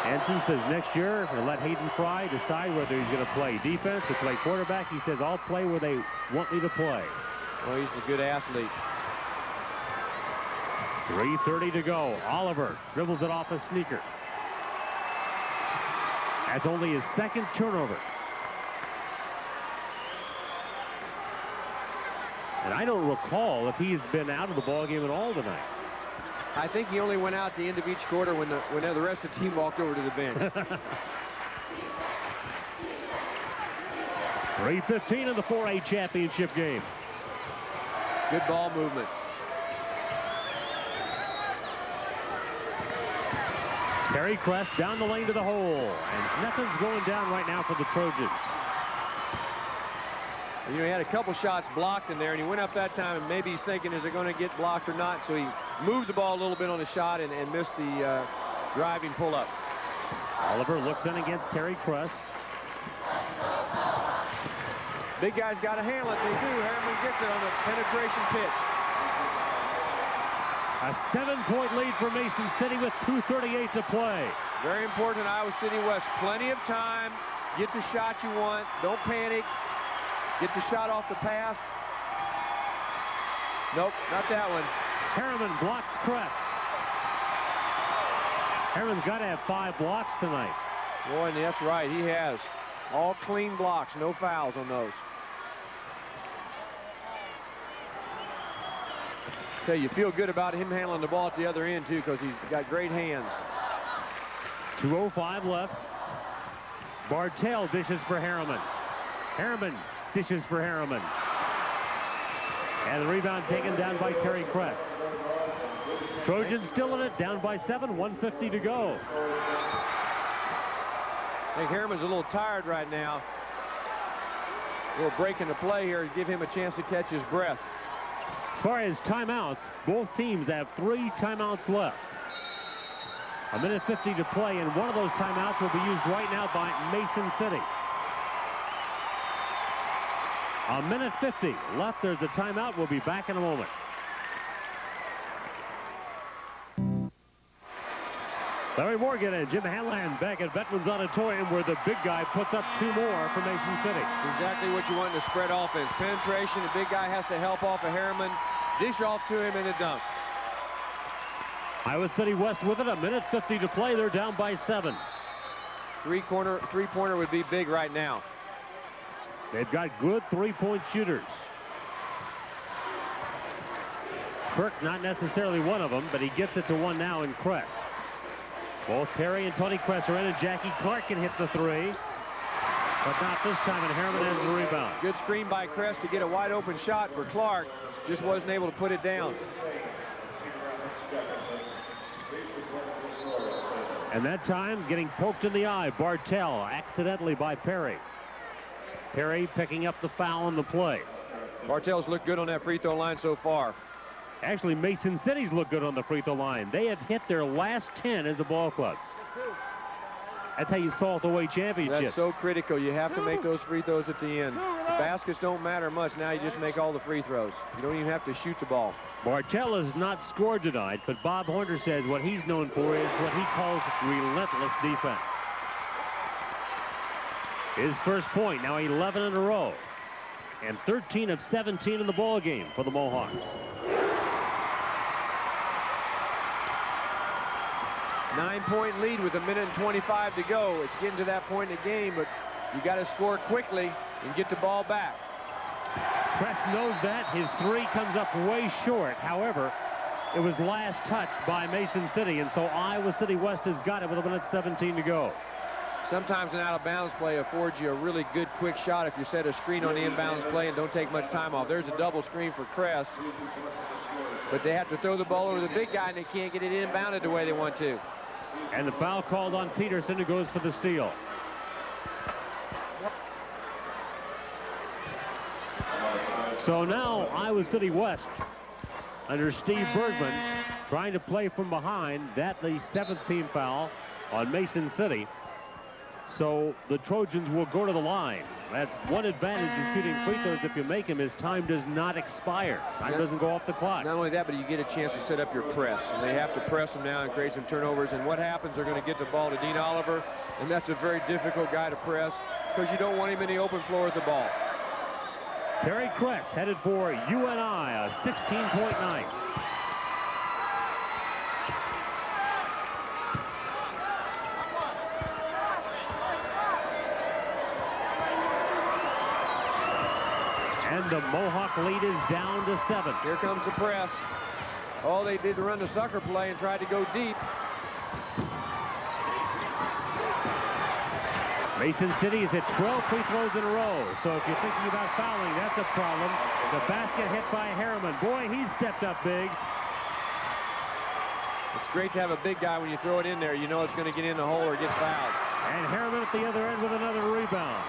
Speaker 2: Hansen says next year he'll let Hayden Fry decide whether he's going to play defense or play quarterback. He says, I'll play where they want me to play.
Speaker 6: Well, he's a good athlete.
Speaker 2: 3:30 to go. Oliver dribbles it off a sneaker. That's only his second turnover. And I don't recall if he's been out of the ballgame at all tonight.
Speaker 6: I think he only went out at the end of each quarter when the rest of the team walked over to the bench.
Speaker 2: 3:15 in the 4A championship game.
Speaker 6: Good ball movement.
Speaker 2: Terry Crest down the lane to the hole, and nothing's going down right now for the Trojans.
Speaker 6: You know, he had a couple shots blocked in there, and he went up that time, and maybe he's thinking, is it going to get blocked or not? So he moved the ball a little bit on the shot and missed the driving pull-up.
Speaker 2: Oliver looks in against Terry Crest.
Speaker 6: Big guys got to handle it. They do. Harriman gets it on the penetration pitch.
Speaker 2: A 7-point lead for Mason City with 2:38 to play.
Speaker 6: Very important in Iowa City West. Plenty of time. Get the shot you want. Don't panic. Get the shot off the pass. Nope, not that one.
Speaker 2: Harriman blocks Crest. Harriman's got to have 5 blocks tonight.
Speaker 6: Boy, and that's right. He has. All clean blocks. No fouls on those. Tell you feel good about him handling the ball at the other end, too, because he's got great hands.
Speaker 2: 2:05 left. Bartell dishes for Harriman. Harriman dishes for Harriman. And the rebound taken down by Terry Crest. Trojans still in it, down by 7, 1:50 to go.
Speaker 6: I think Harriman's a little tired right now. A little break in the play here to give him a chance to catch his breath.
Speaker 2: As far as timeouts, both teams have 3 timeouts left. 1:50 to play, and one of those timeouts will be used right now by Mason City. 1:50 left. There's a timeout. We'll be back in a moment. Larry Morgan and Jim Hanlon back at Veterans Auditorium, where the big guy puts up 2 more for Mason City.
Speaker 6: Exactly what you want in a spread offense. Penetration, the big guy has to help off of Harriman. Dish off to him in a dunk.
Speaker 2: Iowa City West with it. 1:50 to play. They're down by 7.
Speaker 6: Three-pointer would be big right now.
Speaker 2: They've got good 3-point shooters. Kirk not necessarily one of them, but he gets it to one now in Crest. Both Perry and Tony Crest are in, and Jackie Clark can hit the 3. But not this time, and Harriman has the rebound.
Speaker 6: Good screen by Crest to get a wide open shot for Clark. Just wasn't able to put it down.
Speaker 2: And that time, getting poked in the eye, Bartell, accidentally by Perry. Perry picking up the foul on the play.
Speaker 6: Bartell's looked good on that free throw line so far.
Speaker 2: Actually, Mason City's look good on the free throw line. They have hit their last 10 as a ball club. That's how you salt away championships.
Speaker 6: That's so critical. You have to make those free throws at the end. The baskets don't matter much. Now you just make all the free throws. You don't even have to shoot the ball.
Speaker 2: Bartell has not scored tonight, but Bob Horner says what he's known for is what he calls relentless defense. His first point, now 11 in a row, and 13 of 17 in the ball game for the Mohawks.
Speaker 6: 9-point lead with 1:25 to go. It's getting to that point in the game, but you got to score quickly and get the ball back.
Speaker 2: Press knows that. His three comes up way short. However, it was last touched by Mason City, and so Iowa City West has got it with 1:17 to go.
Speaker 6: Sometimes an out-of-bounds play affords you a really good quick shot if you set a screen on the inbounds play and don't take much time off. There's a double screen for Kress, but they have to throw the ball over the big guy, and they can't get it inbounded the way they want to.
Speaker 2: And the foul called on Peterson, who goes for the steal. So now Iowa City West under Steve Bergman trying to play from behind. That the 7th team foul on Mason City. So the Trojans will go to the line. That one advantage in shooting free throws, if you make them, is time does not expire. Time doesn't go off the clock.
Speaker 6: Not only that, but you get a chance to set up your press. And they have to press them now and create some turnovers. And what happens, they're going to get the ball to Dean Oliver. And that's a very difficult guy to press because you don't want him in the open floor with the ball.
Speaker 2: Terry Kress headed for UNI, a 16-point night. And the Mohawk lead is down to 7.
Speaker 6: Here comes the press. Oh, they did run the sucker play and tried to go deep.
Speaker 2: Mason City is at 12 free throws in a row. So if you're thinking about fouling, that's a problem. The basket hit by Harriman. Boy, he's stepped up big.
Speaker 6: It's great to have a big guy when you throw it in there. You know it's going to get in the hole or get fouled.
Speaker 2: And Harriman at the other end with another rebound.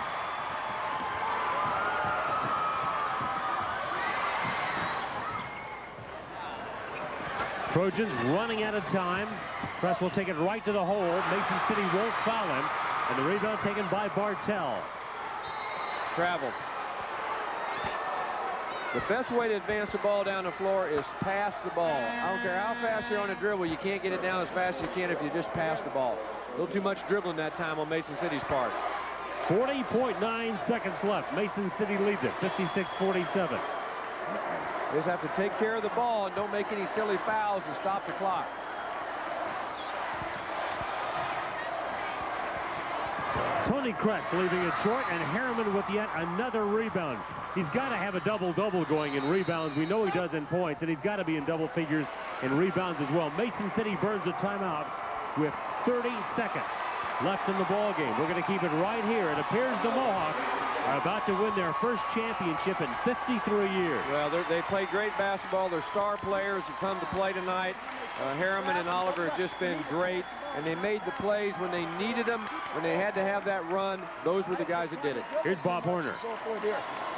Speaker 2: Trojans running out of time. Press will take it right to the hole. Mason City won't foul him. And the rebound taken by Bartell.
Speaker 6: Travel. The best way to advance the ball down the floor is pass the ball. I don't care how fast you're on a dribble. You can't get it down as fast as you can if you just pass the ball. A little too much dribbling that time on Mason City's part.
Speaker 2: 40.9 seconds left. Mason City leads it, 56-47.
Speaker 6: They just have to take care of the ball and don't make any silly fouls and stop the clock.
Speaker 2: Tony Kress leaving it short, and Harriman with yet another rebound. He's got to have a double-double going in rebounds. We know he does in points, and he's got to be in double figures in rebounds as well. Mason City burns a timeout with 30 seconds left in the ball game. We're going to keep it right here. It appears the Mohawks are about to win their first championship in 53 years.
Speaker 6: Well, they play great basketball. Their star players have come to play tonight. Harriman and Oliver have just been great, and they made the plays when they needed them, when they had to have that run. Those were the guys that did it.
Speaker 2: Here's Bob Horner.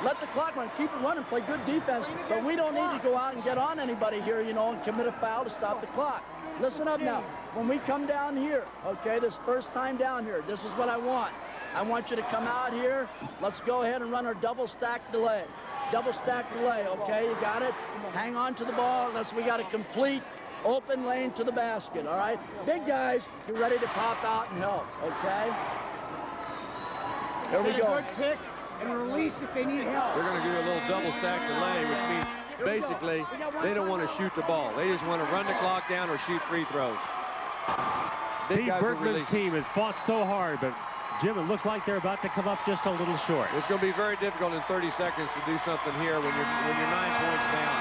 Speaker 9: Let the clock run, keep it running, play good defense, but we don't need to go out and get on anybody here, you know, and commit a foul to stop the clock. Listen up now. When we come down here, okay, this first time down here, this is what I want. I want you to come out here. Let's go ahead and run our double stack delay. Double stack delay, okay? You got it? Hang on to the ball unless we got a complete open lane to the basket, all right? Big guys, get ready to pop out and help, okay? Here we go.
Speaker 10: Pick and release if they need help.
Speaker 6: We're going to do a little double stack delay, which means basically they don't want to shoot the ball. They just want to run the clock down or shoot free throws.
Speaker 2: Steve Bergman's team has fought so hard, but Jim, it looks like they're about to come up just a little short.
Speaker 6: It's going to be very difficult in 30 seconds to do something here when you're 9 points down.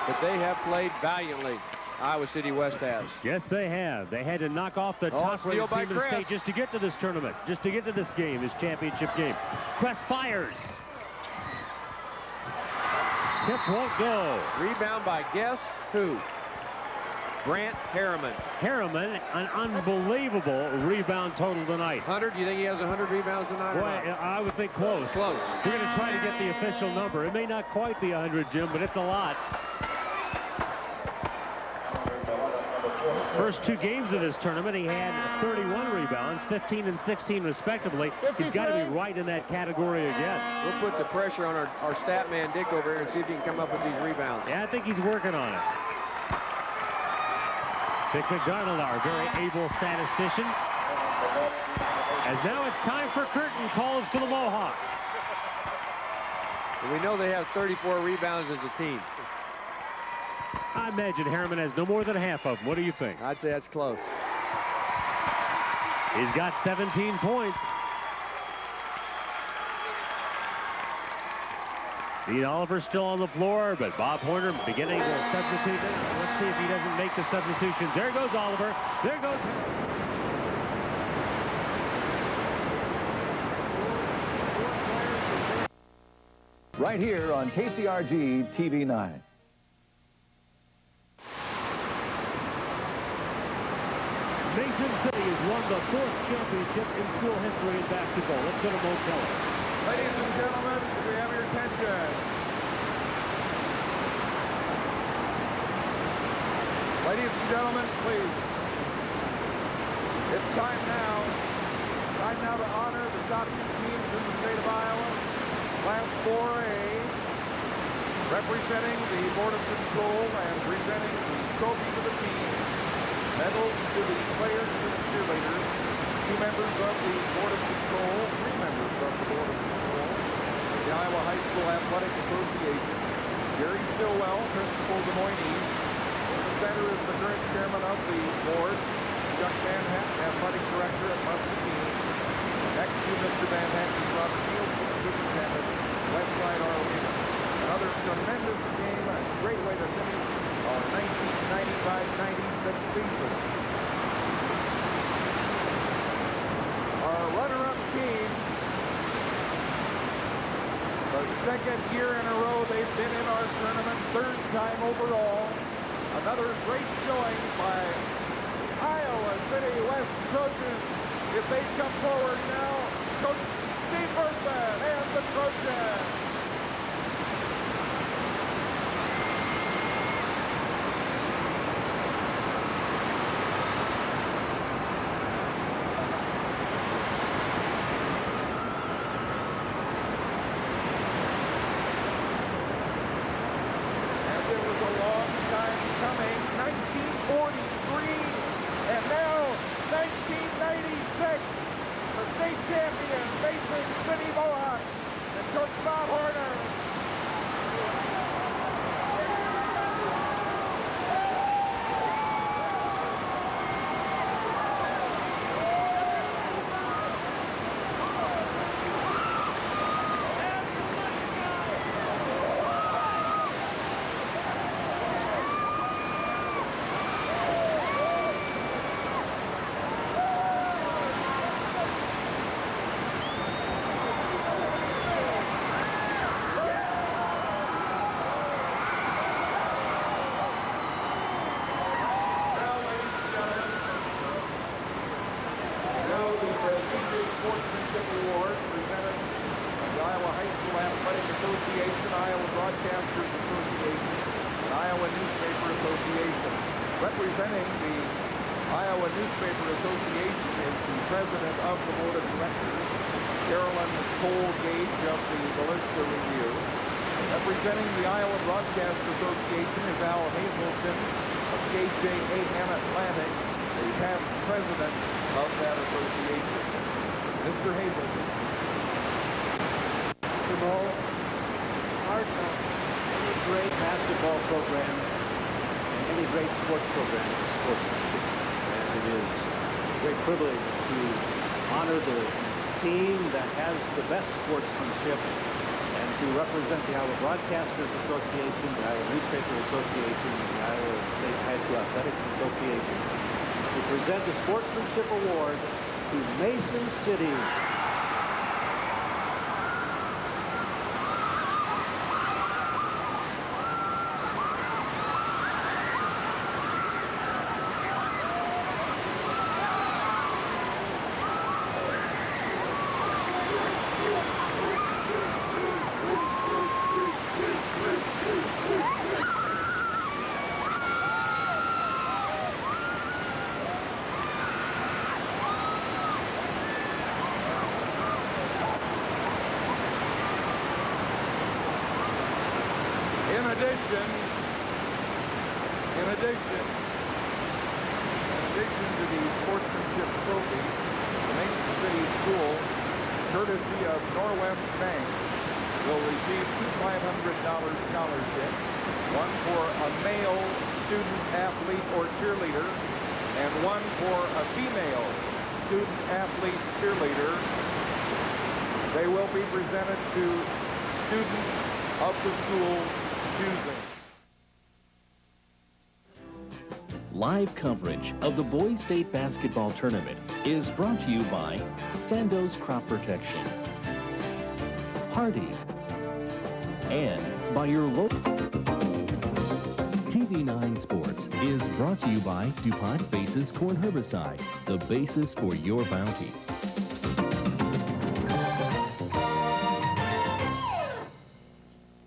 Speaker 6: But they have played valiantly. Iowa City West has.
Speaker 2: Yes, they have. They had to knock off the top-rated team in the state just to get to this tournament, just to get to this game, this championship game. Kress fires. Tip won't go.
Speaker 6: Rebound by guess who? Grant Harriman.
Speaker 2: Harriman, an unbelievable rebound total tonight.
Speaker 6: 100? Do you think he has 100 rebounds tonight?
Speaker 2: Boy, I would think close.
Speaker 6: Close.
Speaker 2: We're going to try to get the official number. It may not quite be 100, Jim, but it's a lot. First 2 games of this tournament, he had 31 rebounds, 15 and 16 respectively. He's got to be right in that category again.
Speaker 6: We'll put the pressure on our stat man Dick over here and see if he can come up with these rebounds.
Speaker 2: Yeah, I think he's working on it. Dick McDonald, our very able statistician. As now it's time for curtain calls for the Mohawks.
Speaker 6: And we know they have 34 rebounds as a team.
Speaker 2: I imagine Harriman has no more than half of them. What do you think?
Speaker 6: I'd say that's close.
Speaker 2: He's got 17 points. Dean Oliver still on the floor, but Bob Horner beginning to substitute. Let's see if he doesn't make the substitutions. There goes Oliver. There goes...
Speaker 11: Right here on KCRG TV 9.
Speaker 2: Mason City has won the 4th championship in school history in basketball. Let's go to Mo Keller.
Speaker 7: Ladies and gentlemen, we have your attention. Ladies and gentlemen, please. It's time now to honor the top 2 teams in the state of Iowa. Class 4A, representing the Board of Control and presenting the trophy to the team. Medals to the players and the cheerleaders, 2 members of the Board of Control, 3 members of the Board of Control, the Iowa High School Athletic Association, Jerry Stillwell, Principal Des Moines East. In the center is the current chairman of the board, Chuck Van Hatten, Athletic Director at Muscatine. Next to Mr. Van Hatten is Robert Nielsen, Superintendent, Westside Arlena. Another tremendous game, a great way to finish our 1995-96 season. Our runner-up team, the 2nd year in a row they've been in our tournament, 3rd time overall. Another great showing by Iowa City West Trojans. If they come forward now, Coach Steve Bertman and the Trojans. Representing the Iowa Newspaper Association is the president of the board of directors, Carolyn Cole Gage of the Ballista Review. Representing the Iowa Broadcast Association is Al Hazelton of KJAM Atlantic, the past president of that association. Mr. Hazelton.
Speaker 12: Mr. Moe, part of any great basketball program and any great sports program is sportsmanship. And it is a great privilege to honor the team that has the best sportsmanship and to represent the Iowa Broadcasters Association, the Iowa Newspaper Association, and the Iowa State High School Athletics Association to present the Sportsmanship Award to Mason City.
Speaker 4: In addition to the sportsmanship trophy, the Mason City School, courtesy of Norwest Bank, will receive two $500 scholarships, one for a male student athlete or cheerleader, and one for a female student athlete cheerleader. They will be presented to students of the school choosing.
Speaker 13: Live coverage of the Boys State Basketball Tournament is brought to you by Sandoz Crop Protection, Hardee's, and by your local. TV9 Sports is brought to you by DuPont Basis Corn Herbicide, the basis for your bounty.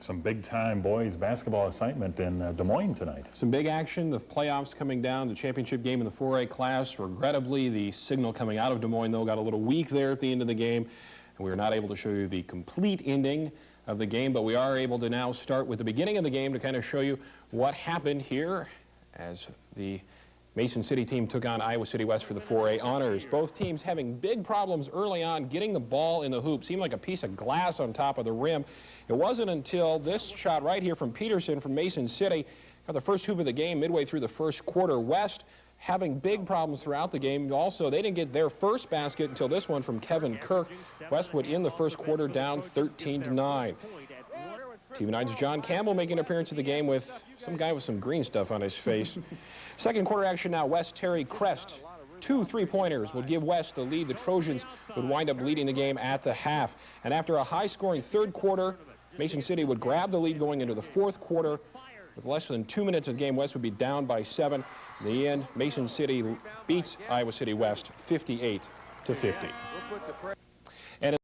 Speaker 14: Some big-time boys basketball excitement in Des Moines tonight.
Speaker 15: Some big action, the playoffs coming down, the championship game in the 4A class. Regrettably, the signal coming out of Des Moines, though, got a little weak there at the end of the game, and we were not able to show you the complete ending of the game, but we are able to now start with the beginning of the game to kind of show you what happened here as the Mason City team took on Iowa City West for the 4A honors. Both teams having big problems early on getting the ball in the hoop. Seemed like a piece of glass on top of the rim. It wasn't until this shot right here from Peterson from Mason City got the first hoop of the game midway through the first quarter. West having big problems throughout the game. Also, they didn't get their first basket until this one from Kevin Kirk. Westwood in the first quarter down 13-9. TV9's John Campbell making an appearance at the game with some guy with some green stuff on his face. Second quarter action now. West Terry Crest. 2 3-pointers would give West the lead. The Trojans would wind up leading the game at the half. And after a high-scoring third quarter, Mason City would grab the lead going into the fourth quarter. With less than 2 minutes of the game, West would be down by 7. In the end, Mason City beats Iowa City West 58-50.